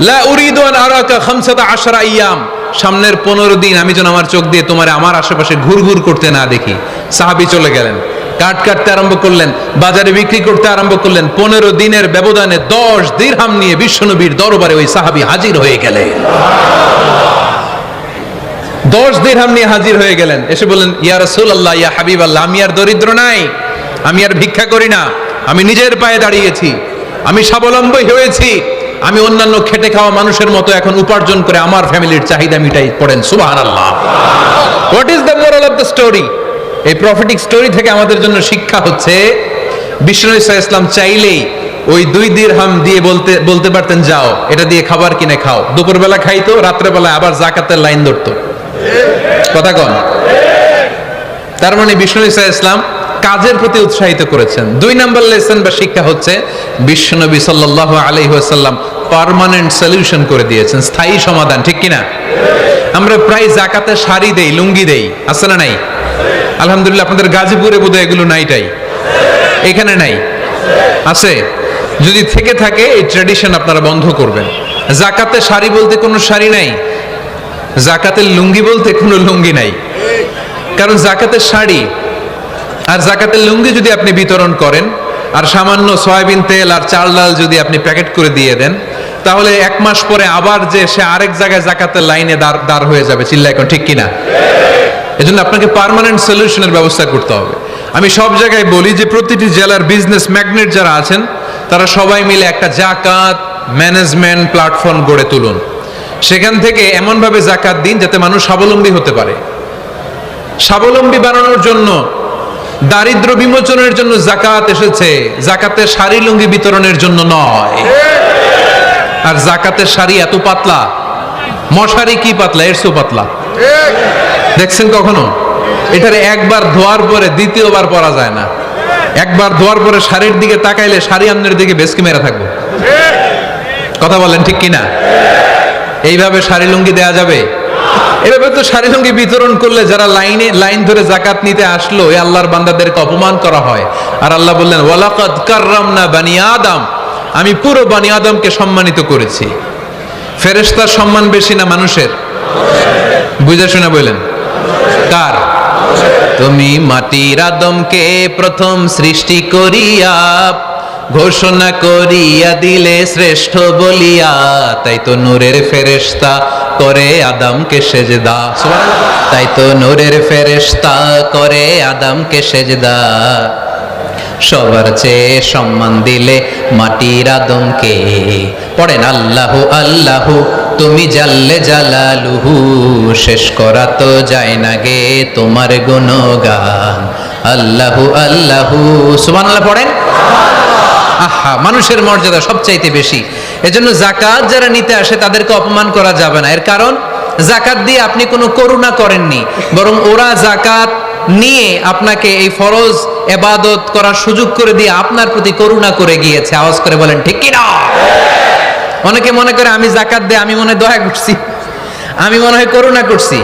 লা উরিদু আন আরাকা 15 আইয়াম, সামনের 15 দিন আমি যেন আমার চোখ দিয়ে তোমার আমার আশেপাশে ঘুরঘুর করতে না দেখি। সাহাবী চলে গেলেন, কাঠ কাটতে আরম্ভ করলেন, বাজারে বিক্রি করতে আরম্ভ করলেন। 15 দিনের ব্যবধানে 10 দিরহাম নিয়ে বিশ্বনবীর দরবারে ওই সাহাবী হাজির হয়ে গেলেন। 10 দিরহাম নিয়ে হাজির হয়ে গেলেন। এসে বললেন, ইয়া রাসূলুল্লাহ, ইয়া হাবিবাল্লাহ, আমি আর দরিদ্র নাই, আমি আর ভিক্ষা করি না, আমি নিজের পায়ে দাঁড়িয়েছি, আমি স্বাবলম্বী হয়েছি, আমি অন্যান্য খেটে খাওয়া মানুষের মতো এখন উপার্জন করে আমার ফ্যামিলির চাহিদা মিটাই। পড়েন সুবহানাল্লাহ। What is the moral of the story? এই প্রফেটিক স্টোরি থেকে আমাদের জন্য শিক্ষা হচ্ছে, বিশ্বনবী সাল্লাল্লাহু আলাইহি ওয়াসাল্লাম চাইলেই ওই 2 দিরহাম দিয়ে বলতে পারতেন, যাও, এটা দিয়ে খাবার কিনে খাও। দুপুরবেলা খাইতো, রাত্রেবেলা আবার যাকাতের লাইন ধরতো। কথা কন? তার মানে বিশ্বনবী সাল্লাল্লাহু আলাইহি ওয়াসাল্লাম কাজের প্রতি উৎসাহিত করেছেন। 2 নাম্বার লেসন বা শিক্ষা হচ্ছে, বিশ্বনবী সাল্লাল্লাহু আলাইহি ওয়াসাল্লাম পার্মানেন্ট সলিউশন করে দিয়েছেন, স্থায়ী সমাধান। ঠিক কিনা? আমরা প্রায় যাকাতে শাড়ি দেই, লুঙ্গি দেই, আছে না নাই? আলহামদুলিল্লাহ, আপনাদের গাজীপুরে বোধহয় এগুলো নাইটাই, এখানে নাই, আছে? যদি থেকে থাকে এই ট্র্যাডিশন আপনারা বন্ধ করবেন। যাকাতে শাড়ি বলতে কোনো শাড়ি নাই, যাকাতের লুঙ্গি বলতে কোনো লুঙ্গি নাই। কারণ যাকাতের শাড়ি আর যাকাতের লুঙ্গি যদি আপনি বিতরণ করেন, আর সামান্য সয়াবিন তেল আর চাল ডাল যদি আপনি প্যাকেট করে দিয়ে দেন, তাহলে 1 মাস পরে আবার যে সে আরেক জায়গায় যাকাতের লাইনে দাঁড় হয়ে যাবে। চিল্লা এখন, ঠিক কিনা? এজন্য আপনাকে পার্মানেন্ট সলিউশনের ব্যবস্থা করতে হবে। আমি সব জায়গায় বলি যে প্রতিটি জেলার বিজনেস ম্যাগনেট যারা আছেন, তারা সবাই মিলে একটা যাকাত ম্যানেজমেন্ট প্ল্যাটফর্ম গড়ে তুলুন। সেখান থেকে এমনভাবে যাকাত দিন যাতে মানুষ স্বাবলম্বী হতে পারে। স্বাবলম্বী বানানোর জন্য, দারিদ্র বিমোচনের জন্য যাকাত এসেছে, যাকাতের শাড়ি লুঙ্গি বিতরণের জন্য নয়। আর যাকাতের শাড়ি এত পাতলা, মশারি কি পাতলা, এর চেয়েও পাতলা। দেখছেন কখনো? এটার একবার ধোয়ার পরে দ্বিতীয়বার পরা যায় না। একবার ধোয়ার পরে শাড়ির দিকে তাকাইলে শাড়ি আমনের দিকে বেশকি মেরা থাকবো। কথা বলেন, ঠিক কিনা? এইভাবে শাড়ি লুঙ্গি দেয়া যাবে? এভাবে তো শাড়ি লুঙ্গি বিতরণ করলে যারা লাইন ধরে যাকাত নিতে আসলো, এই আল্লাহর বান্দাদেরকে অপমান করা হয়। আর আল্লাহ বললেন, ওয়ালাকাদ কাররামনা বানি আদম, আমি পুরো বানি আদমকে সম্মানিত করেছি। ফেরেশতার সম্মান বেশি না মানুষের? বুঝে শুনে বলেন, কার? তুমি মাটির আদমকে প্রথম সৃষ্টি করিয়া ঘোষণা করিয়া দিলে শ্রেষ্ঠ বলিয়া, তাই তো নূরের ফেরেশতা করে আদমকে সেজদা। তাই তো নূরের ফেরেশতা করে আদমকে সেজদা। সবার চেয়ে সম্মান দিলে মাটির আদমকে। পড়েন আল্লাহু আল্লাহু তুমি জাল্লে জালালুহু, শেষ করা তো যায় না গে তোমার গুণগান। আল্লাহু আল্লাহু সুবহানাল্লাহ পড়েন। আহা, মানুষের মর্যাদা সবচাইতে বেশি। এজন্য যাকাত যারা নিতে আসে তাদেরকে অপমান করা যাবে না। এর কারণ যাকাত দিয়ে আপনি কোনো করুণা করেননি, বরং ওরা যাকাত নিয়ে আপনাকে এই ফরজ ইবাদত করার সুযোগ করে দিয়ে আপনার প্রতি করুণা করে গিয়েছে। আওয়াজ করে বলেন ঠিক কি না? অনেকে মনে করে আমি যাকাত দেই আমি মনে দয়া করছি, আমি মনে হয় করুণা করছি।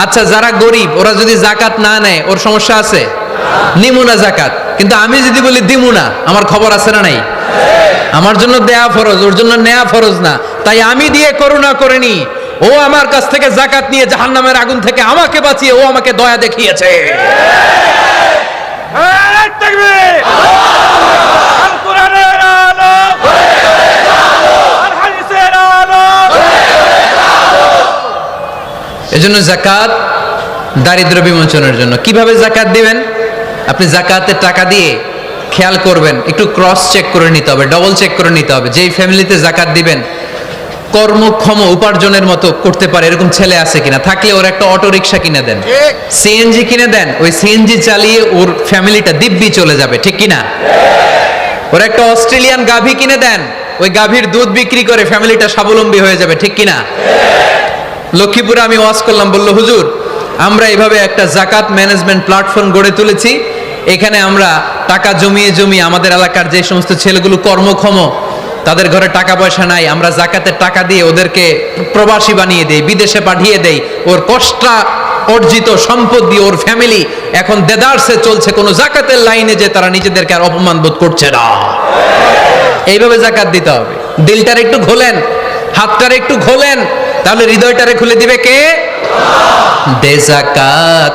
আচ্ছা, যারা গরিব ওরা যদি যাকাত না নেয় ওর সমস্যা আছে? নিমুনা যাকাত। কিন্তু আমি যদি বলি দিমুনা, আমার খবর আছে না নাই? আমার জন্য দেয়া ফরজ, ওর জন্য নেয়া ফরজ না। তাই আমি দিয়ে করুণা করিনি, ও আমার কাছ থেকে যাকাত নিয়ে জাহান্নামের আগুন থেকে আমাকে বাঁচিয়ে ও আমাকে দয়া দেখিয়েছে। তাকবীর! আল কোরআনের আলো, আল হাদিসের আলো। এজন্য যাকাত দারিদ্র বিমোচনের জন্য। কিভাবে যাকাত দিবেন? আপনি যাকাতের টাকা দিয়ে খেয়াল করবেন, একটু ক্রস চেক করে নিতে হবে, ডবল চেক করে নিতে হবে। যেই ফ্যামিলিতে যাকাত দিবেন কর্মক্ষম উপার্জনের মতো করতে পারে এরকম ছেলে আছে কিনা, থাকলে ওর একটা অটো রিক্সা কিনে দেন, সিএনজি কিনে দেন। ওই সিএনজি চালিয়ে ওর ফ্যামিলিটা দিব্যি চলে যাবে, ঠিক কিনা? ওর একটা অস্ট্রেলিয়ান গাভী কিনে দেন, ওই গাভীর দুধ বিক্রি করে ফ্যামিলিটা স্বাবলম্বী হয়ে যাবে, ঠিক কিনা? লক্ষ্মীপুরে আমি ওয়াজ করলাম, বলল হুজুর আমরা এইভাবে একটা যাকাত ম্যানেজমেন্ট প্ল্যাটফর্ম গড়ে তুলেছি। এখানে আমরা টাকা জমিয়ে জমিয়ে আমাদের এলাকার যে সমস্ত ছেলেগুলো কর্মক্ষম, তাদের ঘরে টাকা পয়সা নাই, আমরা যাকাতের টাকা দিয়ে ওদেরকে প্রবাসী বানিয়ে দেই, বিদেশে পাঠিয়ে দেই। ওর কষ্ট অর্জিত সম্পদ দিয়ে ওর ফ্যামিলি এখন দেদারসে চলছে, কোনো যাকাতের লাইনে যে তারা নিজেদেরকে আর অপমান বোধ করছে না। এইভাবে যাকাত দিতে হবে। দিলটার একটু খোলেন, হাতটার একটু খোলেন, তাহলে হৃদয়টারে খুলে দিবে কে? দে যাকাত,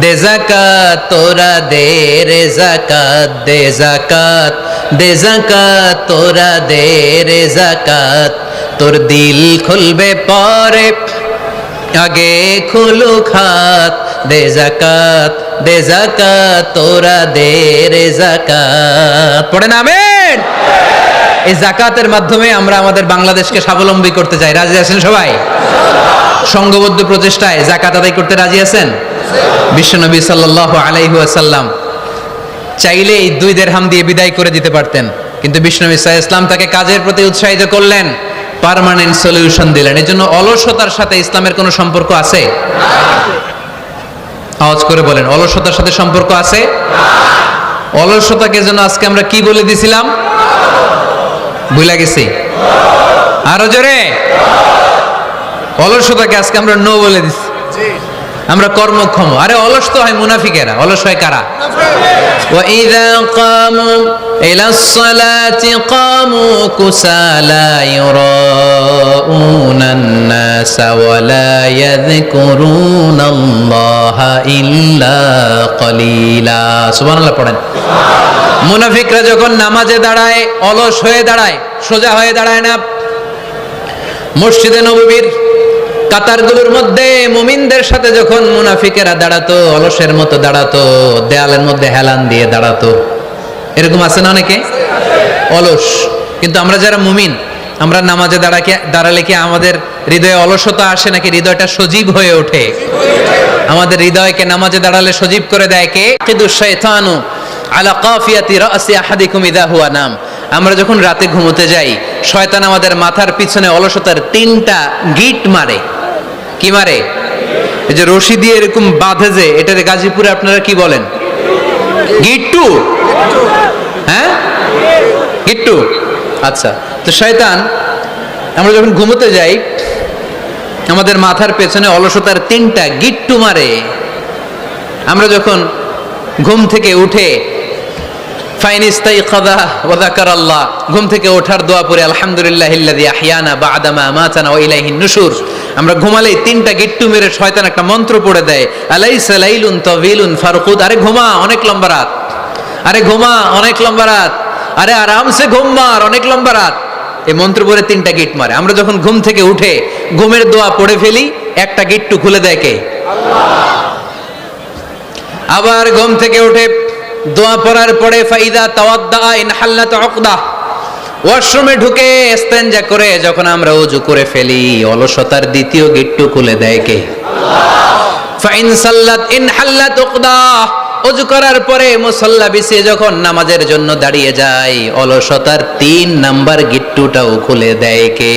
দে যাকাত তোরা দে রে যাকাত, দে যাকাত, দে যাকাত তোরা দে রে যাকাত। তোর দিল খুলবে পরে, আগে খুলু খাত। দে যাকাত, দে যাকাত তোরা দে রে যাকাত। পড়েন আমিন। এই যাকাতের মাধ্যমে আমরা আমাদের বাংলাদেশকে স্বাবলম্বী করতে চাই। রাজি আছেন সবাই? সংঘবদ্ধ প্রচেষ্টায় যাকাত আদায় করতে রাজি আছেন? বিশ্বনবী সাল্লাল্লাহু আলাইহি ওয়াসাল্লাম চাইলে এই 2 দিরহাম দিয়ে বিদায় করে দিতে পারতেন, কিন্তু বিশ্বনবী সাল্লাল্লাহু আলাইহি ওয়াসাল্লাম তাকে কাজের প্রতি উৎসাহিত করলেন, পার্মানেন্ট সলিউশন দিলেন। এজন্য অলসতার সাথে ইসলামের কোনো সম্পর্ক আছে? আওয়াজ করে বলেন, অলসতার সাথে সম্পর্ক আছে? অলসতাকে যেন আজকে আমরা কি বলে দিছিলাম? ভুলে গেছি? আরো জোরে। অলসতাকে আজকে আমরা নো বলে দিছি। আমরা কর্মক্ষম। আরে অলস তো হয় মুনাফিকেরা, অলস হয় কারা? وَإِذَا قَامُوا إِلَى الصَّلَاةِ قَامُوا كُسَالَى يُرَاءُونَ النَّاسَ وَلَا يَذْكُرُونَ اللَّهَ إِلَّا قَلِيلًا। সুবহানাল্লাহ পড়েন। মুনাফিকরা যখন নামাজে দাঁড়ায় অলস হয়ে দাঁড়ায়, সোজা হয়ে দাঁড়ায় না। মসজিদে নববীর কাতারগুলোর মধ্যে মুমিনদের সাথে যখন মুনাফিকেরা দাঁড়াতো, অলসের মতো দাঁড়াতো, দেয়ালের মধ্যে হেলান দিয়ে দাঁড়াতো। এরকম আছে না অনেকে অলস? কিন্তু আমরা যারা মুমিন, আমরা নামাজে দাঁড়ালে কি আমাদের হৃদয়ে অলসতা আসে নাকি হৃদয়টা সজীব হয়ে ওঠে? আমাদের হৃদয়কে নামাজে দাঁড়ালে সজীব করে দেয় কে? কিদুশ শাইতানু আলা কাফিয়াতি রাসি আহাদিকুম ইযা হুয়া নাম। আমরা যখন রাতে ঘুমোতে যাই, শয়তান আমাদের মাথার পিছনে অলসতার 3টা গিট মারে। কি মারে? এই যে রশি দিয়ে এরকম বাঁধে, যে এটার গাজীপুরে আপনারা কি বলেন? গিট্টু। হ্যাঁ, গিট্টু। আচ্ছা, তো শয়তান আমরা যখন ঘুমোতে যাই আমাদের মাথার পেছনে অলসতার 3টা গিট্টু মারে। আমরা যখন ঘুম থেকে উঠে ফাইনিস্তাইকাযা ওয়া যাকারাল্লাহ, ঘুম থেকে ওঠার দোয়া পড়ে আলহামদুলিল্লাহিল্লাযী আহইয়ানা বা'দা মা আমাতানা ওয়া ইলাইহিন নুশুর, আমরা ঘুমালেই 3টা গিট্টু মেরে শয়তান একটা মন্ত্র পড়ে দেয়, আলাইসা লাইলুন তাওয়িলুন ফারকুদ, আরে ঘুমা অনেক লম্বা রাত, আরে ঘুমা অনেক লম্বা রাত, আরে আরামসে ঘুম মার অনেক লম্বা রাত। এই মন্ত্র পড়ে 3টা গিট মারে। আমরা যখন ঘুম থেকে উঠে ঘুমের দোয়া পড়ে ফেলি, একটা গিট্টু খুলে দেয় কে? আবার ঘুম থেকে উঠে দোয়া পড়ার পরে ফাইদা তাওয়াদ্দা ইনহাল্লাত উকদা, ওয়াশরুমে ঢুকে ইস্তেনজা করে যখন আমরা ওযু করে ফেলি, অলসতার দ্বিতীয় গিট্টু খুলে দেয় কে? ফাইন সাল্লাত ইনহাল্লাত উকদা, ওযু করার পরে মুসাল্লা বিছিয়ে যখন নামাজের জন্য দাঁড়িয়ে যায়, অলসতার 3 নাম্বার গিট্টুটাও খুলে দেয় কে?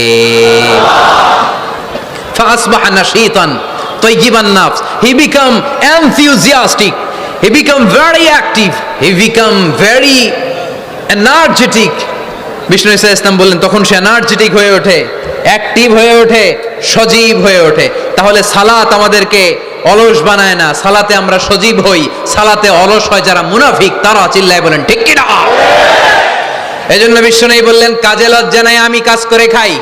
ফাসবাহা নাশীতান তাইয়িবান নাফস, he become enthusiastic, he become very active, he become very energetic. Vishnu ঈসা ইসলাম বললেন তখন সে এনার্জেটিক হয়ে ওঠে, অ্যাক্টিভ হয়ে ওঠে, সজীব হয়ে ওঠে। তাহলে সালাত আমাদেরকে অলস বানায় না, সালাতে আমরা সজীব হই। সালাতে অলস হয় যারা মুনাফিক, তারা চিল্লায় বলেন ঠিক কি না? এজন্য বিষ্ণু বললেন কাজে লজ্জা নাই, আমি কাজ করে খাই।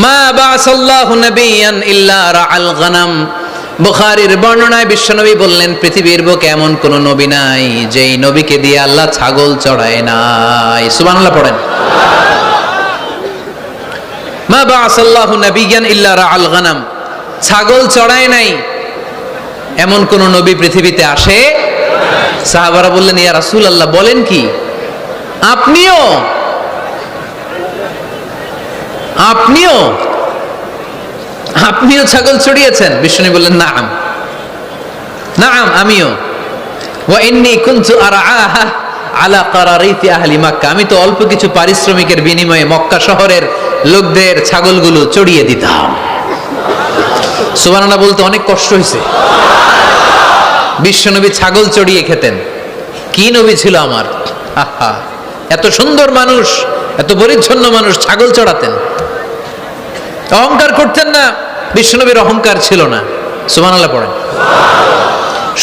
মা বাসাল্লাহু নাবিয়ান ইল্লা রাআল গনাম, বুখারীর বর্ণনায় বিশ্বনবী বললেন পৃথিবীর বুকে এমন কোন নবী নাই যেই নবীকে দিয়ে আল্লাহ ছাগল চড়ায় নাই। সুবহানাল্লাহ পড়েন। মা বাসাল্লাহু নাবিয়ান ইল্লা রাআল গনাম, ছাগল চড়ায় নাই এমন কোন নবী পৃথিবীতে আসে? সাহাবারা বললেন ইয়া রাসূলুল্লাহ বলেন কি, আপনিও আপনিও আপনিও ছাগল চড়িয়েছেন? বিষ্ণু বললেন নাম নাম আমিও। ওয়া ইন্নী কুনতু আরআহা আলা কারারিতি আহলি মক্কা, আমি তো অল্প কিছু পারিশ্রমিকের বিনিময়ে মক্কা শহরের লোকদের ছাগলগুলো চড়িয়ে দিতাম। সুবহানাল্লাহ বলতে অনেক কষ্ট হয়েছে। বিশ্বনবী ছাগল চড়িয়ে খেতেন, কি নবী ছিল আমার! আহা, এত সুন্দর মানুষ, এত পরিচ্ছন্ন মানুষ, ছাগল চড়াতেন। অহংকার করতেন না, বিশ্বনবীর অহংকার ছিল না। সুবহানাল্লাহ পড়েন।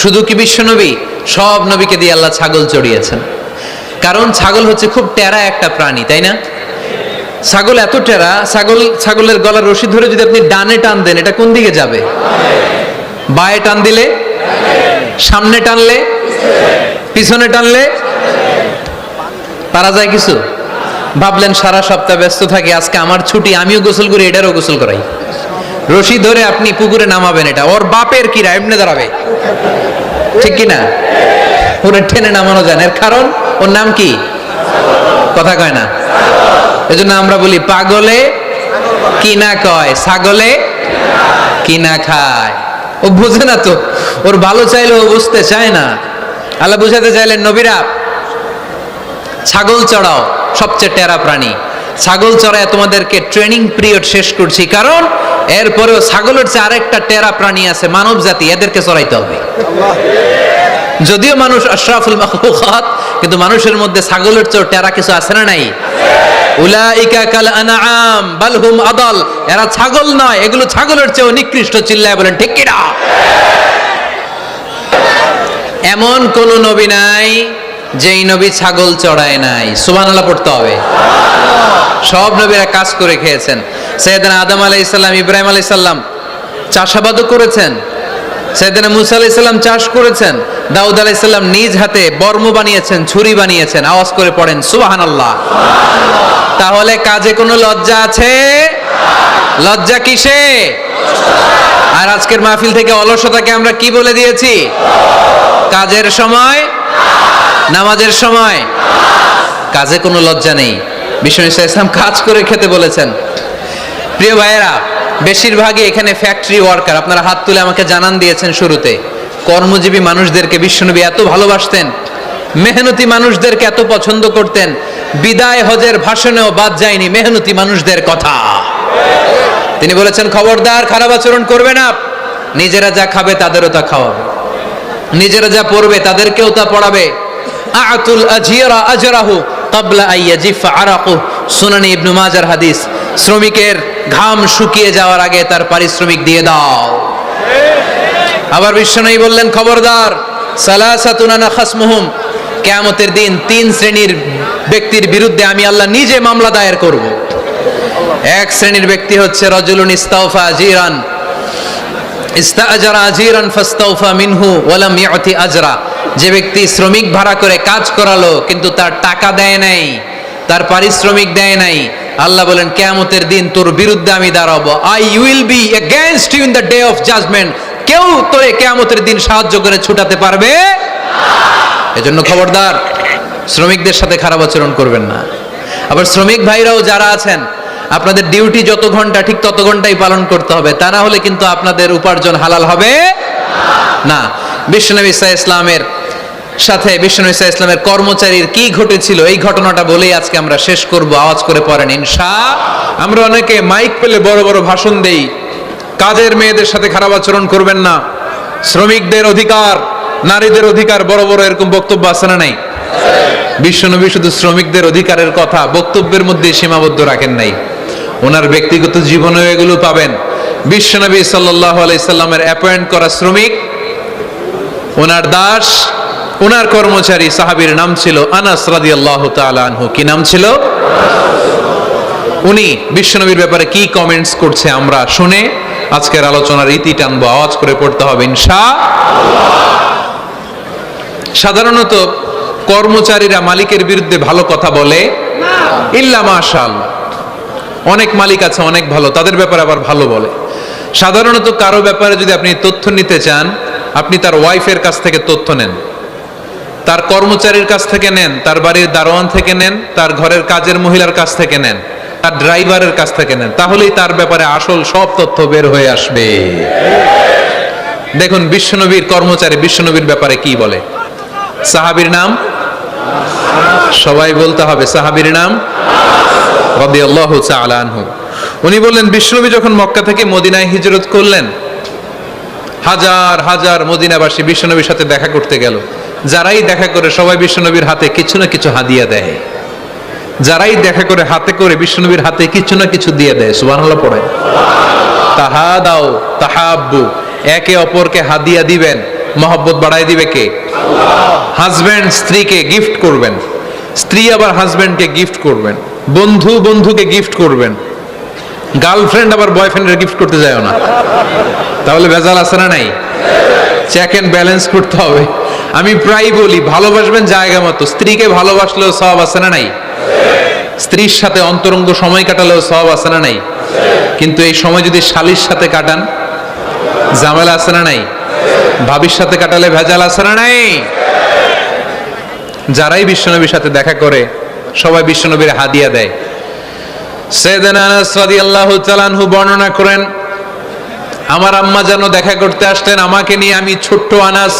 শুধু কি বিশ্বনবী, সব নবীকে দিয়ে আল্লাহ ছাগল চড়িয়েছেন। কারণ ছাগল হচ্ছে খুব টেরা একটা প্রাণী, তাই না? ছাগল এত টেরা, ছাগলের গলার রশি ধরে যদি আপনি ডানে টান দেন, এটা কোন দিকে যাবে? বায়ে টান দিলে, সামনে টানলে, পিছনে টানলে পারা যায় কিছু? ভাবলেন সারা সপ্তাহ ব্যস্ত থাকি, আজকে আমার ছুটি, আমিও গোসল করি, এটারও গোসল করাই। রশি ধরে আপনি পুকুরে নামাবেন, এটা ওর বাপের কিরা এমনি দাঁড়াবে, ঠিক কিনা? ওরে টেনে নামানো যায় না, এর কারণ ওর নাম কি? কথা কয় না। এজন্য আমরা বলি পাগলে কি না কয়, ছাগলে কি না খায়। ও বুঝে না তো, ওর ভালো চাইলে ও বুঝতে চায় না। আল্লাহ বুঝাতে চাইলেন নবীরা ছাগল চড়াও, সবচেয়ে টেরা প্রাণী। ছাগল চড়ায় তোমাদেরকে ট্রেনিং পিরিয়ড শেষ করছি, কারণ এরপরেও ছাগলের চেয়ে আরেকটা টেরা প্রাণী আছে, মানব জাতি, এদেরকে চড়াইতে হবে। যদিও মানুষ আশরাফুল মাখলুকাত, কিন্তু মানুষের মধ্যে ছাগলের চেয়ে টেরা কিছু আছে না নাই? উলাইকা কাল আনআম বাল হুম আদাল, এরা ছাগল নয়, এগুলো ছাগলের চেয়েও নিকৃষ্ট। চিল্লায় বলেন ঠিক কি না? এমন কোন নবী নাই যেই নবী ছাগল চড়ায় নাই। সুবহানাল্লাহ পড়তে হবে। সব নবীরা কাজ করে খেয়েছেন। সাইয়েদনা আদম আলাইহিস সালাম, ইব্রাহিম আলাইহিস সালাম চাষাবাদও করেছেন। সাইয়েদনা মুসা আলাইহিস সালাম চাষ করেছেন। দাউদ আলাইহিস সালাম নিজ হাতে বর্ম বানিয়েছেন, ছুরি বানিয়েছেন। আওয়াজ করে পড়েন সুবহানাল্লাহ। তাহলে কাজে কোনো লজ্জা আছে? লজ্জা কিসে? আর আজকের মাহফিল থেকে অলসতাকে আমরা কি বলে দিয়েছি? কাজের সময়, নামাজের সময় কাজে কোনো লজ্জা নেই। বিষ্ণু ঈসা ইসলাম কাজ করে খেতে বলেছেন। প্রিয় ভাইয়েরা, বেশিরভাগই এখানে ফ্যাক্টরি ওয়ার্কার। আপনারা হাত তুলে আমাকে জানান দিয়েছেন শুরুতে, কর্মজীবী মানুষদেরকে বিশ্বনবী এত ভালোবাসতেন, মেহনতি মানুষদেরকে এত পছন্দ করতেন। বিদায় হজের ভাষণেও বাদ যায়নি মেহনতি মানুষদের কথা। তিনি বলেছেন খবরদার খারাপ আচরণ করবে না, নিজেরা যা খাবে তাদেরও তা খাওয়াবে, নিজেরা যা পড়বে তাদেরকেও তা পড়াবে। আতুল আজিরা আজরাহু ক্বাবলা আইয়াজিফা আরাকু, সুনানি ইবনে মাজার হাদিস। শ্রমিকের ঘাম শুকিয়ে যাওয়ার আগে তার পারিশ্রমিক দিয়ে দাও। আবার বিশ্বনবী বললেন খবরদার, সালাসাতুন আনা খাসমুহুম, কিয়ামতের দিন 3 শ্রেণীর ব্যক্তির বিরুদ্ধে আমি আল্লাহ নিজে মামলা দায়ের করব। এক শ্রেণীর ব্যক্তি হচ্ছে রাজুলুন ইস্তাওফা আজিরান, ইস্তাআজারা আজিরান ফাস্তাওফা মিনহু ওয়া লাম ইয়াতি আজরা। যে ব্যক্তি শ্রমিক ভাড়া করে কাজ করালো কিন্তু তার টাকা দেয় নাই, তার পারিশ্রমিক দেয় নাই, আল্লাহ বলেন কিয়ামতের দিন তোর বিরুদ্ধে আমি দাঁড়াবো। I will be against you in the day of judgement. কেউ তোরে কিয়ামতের দিন সাহায্য করে ছুটাতে পারবে না। এজন্য খবরদার, শ্রমিকদের সাথে খারাপ আচরণ করবেন না। আবার শ্রমিক ভাইরাও যারা আছেন, আপনাদের ডিউটি যত ঘন্টা ঠিক তত ঘন্টাই পালন করতে হবে, তা না হলে কিন্তু আপনাদের উপার্জন হালাল হবে না। বিশ্বনবী ইসা ইসলামের সাথে বিশ্বনবী ইসা ইসলামের কর্মচারীর কি ঘটেছিল এই ঘটনাটা বলেই আজকে আমরা শেষ করব। আওয়াজ করে পড়েন ইনশাআল্লাহ। আমরা অনেকে মাইক পেলে বড় বড় ভাষণ দেই, কাজের মেয়েদের সাথে খারাপ আচরণ করবেন না, শ্রমিকদের অধিকার, নারীদের অধিকার, বড় বড় এরকম বক্তব্য আছে না নাই? বিশ্বনবী শুধু শ্রমিকদের অধিকারের কথা বক্তব্যের মধ্যে সীমাবদ্ধ রাখেন নাই, ওনার ব্যক্তিগত জীবনেও এগুলো পাবেন। বিশ্বনবী সাল্লাল্লাহু আলাইহি সাল্লামের অ্যাপয়েন্ট করা শ্রমিক, ওনার দাস, ওনার কর্মচারী সাহাবীর নাম ছিল আনাস রাদিয়াল্লাহু তাআলা আনহু। কি নাম ছিল? উনি বিশ্বনবীর ব্যাপারে কি কমেন্টস করছে আমরা শুনে আজকের আলোচনার ইতি টানবো। আওয়াজ করে পড়তে হবে ইনশাআল্লাহ। সাধারণত কর্মচারীরা মালিকের বিরুদ্ধে ভালো কথা বলে ইল্লা মাশাআল্লাহ। অনেক মালিক আছে অনেক ভালো, তাদের ব্যাপারে আবার ভালো বলে। সাধারণত কারো ব্যাপারে যদি আপনি তথ্য নিতে চান, আপনি তার ওয়াইফের কাছ থেকে তথ্য নেন, তার কর্মচারীর কাছ থেকে নেন, তার বাড়ির দারোয়ান থেকে নেন, তার ঘরের কাজের মহিলার কাছ থেকে নেন, তার ড্রাইভারের কাছ থেকে নেন, তাহলেই তার ব্যাপারে আসল সব তথ্য বের হয়ে আসবে। দেখুন বিশ্বনবীর কর্মচারী বিশ্বনবীর ব্যাপারে কি বলে। সাহাবীর নাম সবাই বলতে হবে, সাহাবীর নাম রাদিয়াল্লাহু তাআলা আনহু। উনি বললেন বিশ্বনবী যখন মক্কা থেকে মদিনায় হিজরত করলেন, হাজার হাজার মদিনাবাসী বিশ্বনবীর সাথে দেখা করতে গেল। যারাই দেখা করে সবাই বিশ্বনবীর হাতে কিছু না কিছু হাদিয়া দেয়, যারাই দেখা করে হাতে করে বিশ্বনবীর হাতে কিছু না কিছু দিয়ে দেয়। সুবহানাল্লাহ পড়ে। তাহাদাও তাহাব্বু, একে অপরকে হাদিয়া দিবেন, মহব্বত বাড়ায় দিবে কে? হাজবেন্ড স্ত্রীকে গিফট করবেন, স্ত্রী আবার হাজবেন্ডকে গিফট করবেন, বন্ধু বন্ধুকে গিফট করবেন, গার্লফ্রেন্ড আবার বয়ফ্রেন্ডের গিফট করতে যায় না, তাহলে ভেজাল আছে না নাই? চেক এন্ড ব্যালেন্স করতে হবে। আমি প্রায় বলি ভালোবাসবেন জায়গা মতো, স্ত্রীকে ভালোবাসলেও সওয়াব আছে না নাই? স্ত্রীর সাথে অন্তরঙ্গ সময় কাটালেও সওয়াব আছে না নাই? কিন্তু এই সময় যদি শালীর সাথে কাটান ঝামেলা আছে না নাই? ভাবির সাথে কাটালে ভেজাল আছে না নাই? যারাই বিশ্বনবীর সাথে দেখা করে সবাই বিশ্বনবীর হাদিয়া দেয়। সাইয়েদনা আনাস রাদিয়াল্লাহু তাআলা আনহু বর্ণনা করেন, আমার আম্মা যেন দেখা করতে আসতেন আমাকে নিয়ে, আমি ছোট্ট আনাস।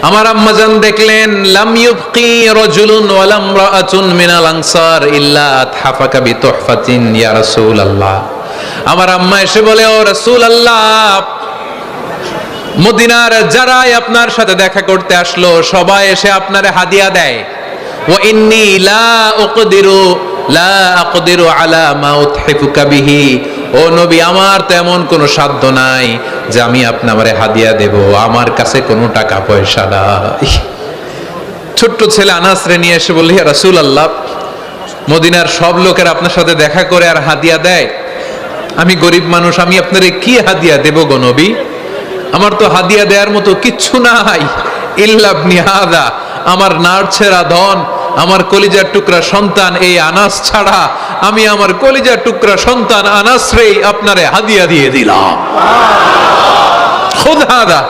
আমার আম্মা জান দেখলেন লাম ইউবকি রাজুলুন ওয়ালা ইমরাআতুন মিনাল আনসার ইল্লা আতহাফাকা বিতুহফাতিন ইয়া রাসূলুল্লাহ। আমার আম্মা এসে বলে, ও রাসূলুল্লাহ, মদিনার যারাই আপনার সাথে দেখা করতে আসলো সবাই এসে আপনারে হাদিয়া দেয়। ওয়া ইন্নী লা আকদিরু আলা মা উতহিফুকা বিহি, ও নবী আমার তেমন কোনো সাধ্য নাই যে আমি আপনারে হাদিয়া দেব, আমার কাছে কোনো টাকা পয়সা নাই। ছোট্ট ছেলে আনাস রে নিয়ে এসে বলল, ইয়া রাসূলুল্লাহ, মদিনার সব লোকের আপনার সাথে দেখা করে আর হাদিয়া দেয়, আমি গরিব মানুষ, আমি আপনারে কি হাদিয়া দেব গো নবী? আমার তো হাদিয়া দেওয়ার মতো কিচ্ছু নাই। ইল্লা ইবনি হাদা, আমার নাড়ছেরা ধন, আমার কলিজার টুকরা সন্তান এই আনাস ছাড়া আমি আমার কলিজার টুকরা সন্তান আনাস রে আপনারে হাদিয়া দিয়ে দিলাম। খুদ হাদা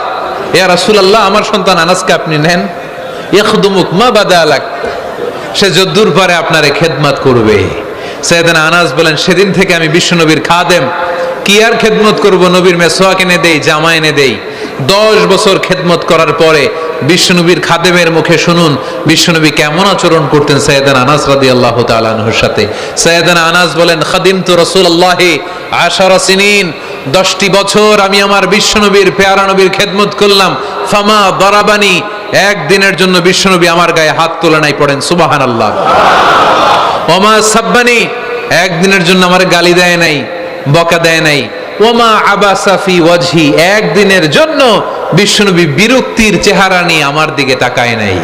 ইয়া রাসূলুল্লাহ, আমার সন্তান আনাসকে আপনি নেন। ইয়াখদুমুক মা বাদালাক, সে যদ্দুর পারে আপনারে খেদমত করবে। সাইয়েদনা আনাস বলেন, সেদিন থেকে আমি বিশ্বনবীর খাদেম। কি আর খেদমত করব, নবীর মেসওয়াক এনে দেই, জামা এনে দেই। 10 বছর খেদমত করার পরে বিশ্বনবীর খাদেমের মুখে শুনুন বিশ্বনবী কেমন আচরণ করতেন সাইয়েদনা আনাস রাদিয়াল্লাহু তাআলা আনহুর সাথে। সাইয়েদনা আনাস বলেন, খাদিমতু রাসূলুল্লাহি 10 সিনিন, 10টি বছর আমি আমার বিশ্বনবীর পেয়ারা নবীর খেদমত করলাম। ফামা দারাবানি, একদিনের জন্য বিশ্বনবী আমার গায়ে হাত তোলে নাই। পড়েন সুবহানাল্লাহ। ওমা সাব্বানি, একদিনের জন্য আমার গালি দেয় নাই, বকা দেয় নাই। ওমা আবাসা ফি ওয়াজহি, একদিনের জন্য বিশ্বনবী বিরক্তির চেহারা নিয়ে আমার দিকে তাকায় নাই।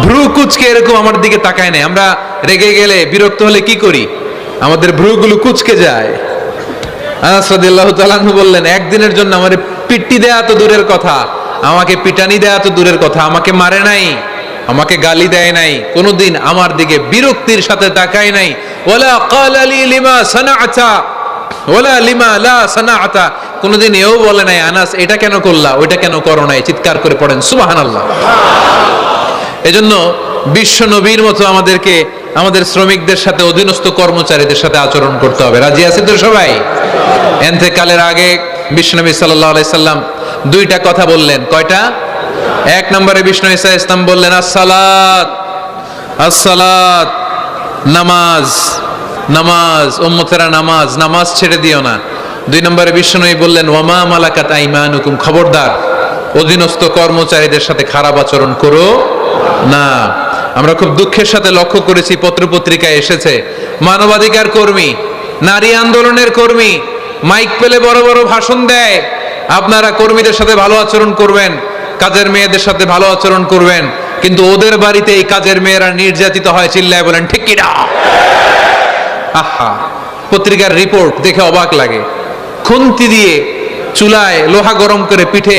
ভ্রু কুচকে এরকম আমার দিকে তাকায় নাই। আমরা রেগে গেলে বিরক্ত হলে কি করি? আমাদের ভ্রুগুলো কুচকে যায়। আনাস রাদিয়াল্লাহু তাআলা আনহু বললেন, একদিনের জন্য আমারে পিট্টি দেয়া তো দূরের কথা, আমাকে পিটানি দেয়া তো দূরের কথা, আমাকে মারে নাই, আমাকে গালি দেয় নাই, কোনোদিন আমার দিকে বিরক্তির সাথে তাকায় নাই। ওয়ালা ক্বালা লি লিমা সানাআতা ওয়ালা লিমা লা সানাআতা, কোনোদিন এও বলে নাই আনাস এটা কেন করলা, ওইটা কেন করো নাই। চিৎকার করে পড়েন সুবহানাল্লাহ। এজন্য বিশ্ব নবীর মতো আমাদেরকে আমাদের শ্রমিকদের সাথে, অধীনস্থ কর্মচারীদের সাথে আচরণ করতে হবে। রাজি আছি তো সবাই? এতেকালের আগে বিশ্বনবী সাল্লাল্লাহু আলাইহি সাল্লাম দুইটা কথা বললেন। কয়টা? এক নম্বরে বিষ্ণু ঈসা ইসলাম বললেন আসসালাত, আসসালাত, নামাজ, নামাজ, উম্মতেরা নামাজ, নামাজ ছেড়ে দিও না। দুই নম্বরে বিষ্ণু বললেন ওয়ামা মালাকাত আইমানুকুম, খবরদার অধীনস্থ কর্মচারীদের সাথে খারাপ আচরণ করো না। আমরা খুব দুঃখের সাথে লক্ষ্য করেছি, পত্রপত্রিকায় এসেছে মানবাধিকার কর্মী, নারী আন্দোলনের কর্মী মাইক পেলে বড় বড় ভাষণ দেয়, আপনারা কর্মীদের সাথে ভালো আচরণ করবেন, কাজের মেয়েদের সাথে ভালো আচরণ করবেন, কিন্তু ওদের বাড়িতে এই কাজের মেয়েরা নির্যাতিত হয়, চিল্লায় বলেন ঠিক কি না? আহা, পত্রিকার রিপোর্ট দেখে অবাক লাগে। খুন্তি দিয়ে চুলায় লোহা গরম করে পিঠে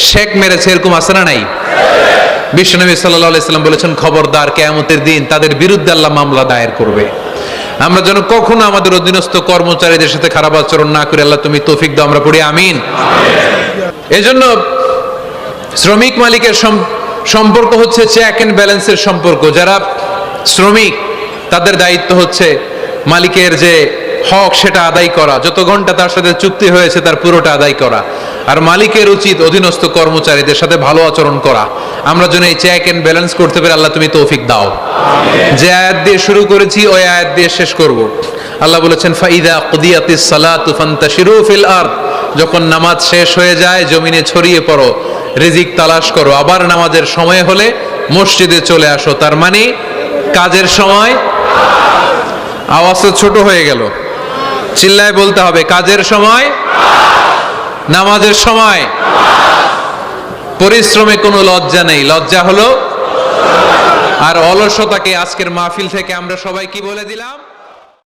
শেক মেরেছে, এরকম আছে না নাই? বিশ্বনবী সাল্লাল্লাহু আলাইহি সাল্লাম বলেছেন খবরদার, কিয়ামতের দিন তাদের বিরুদ্ধে আল্লাহ মামলা দায়ের করবে। আমরা যেন কখনো আমাদের অধীনস্থ কর্মচারীদের সাথে খারাপ আচরণ না করে আল্লাহ তুমি তৌফিক দাও, আমরা পড়ি আমিন। এজন্য শ্রমিক মালিকের সম্পর্ক হচ্ছে চেক এন্ড ব্যালেন্সের সম্পর্ক। যারা শ্রমিক তাদের দায়িত্ব হচ্ছে মালিকের যে হক সেটা আদায় করা, যত ঘন্টা তার সাথে চুক্তি হয়েছে তার পুরোটা আদায় করা। আর মালিকের উচিত অধীনস্থ কর্মচারীদের সাথে ভালো আচরণ করা। আমরা যেন এই চেক এন্ড ব্যালেন্স করতে পারি, আল্লাহ তুমি তৌফিক দাও। যে আয়াত দিয়ে শুরু করেছি ওই আয়াত দিয়ে শেষ করব। আল্লাহ বলেছেন ফাইদা কুদিয়াতিস সালাতু ফান্তাশিরু ফিল আরদ, যখন নামাজ শেষ হয়ে যায় জমিনে ছড়িয়ে পড়ো, রিজিক তালাশ করো। আবার নামাজের সময় হলে মসজিদে চলে আসো। তার মানে কাজের সময়, আওয়াজ ছোট হয়ে গেল, চিল্লায় বলতে হবে কাজের সময়, নামাজের সময়। পরিশ্রমে কোনো লজ্জা নেই, লজ্জা হলো আর অলসতাকে আজকের মাহফিল থেকে আমরা সবাই কি বলে দিলাম?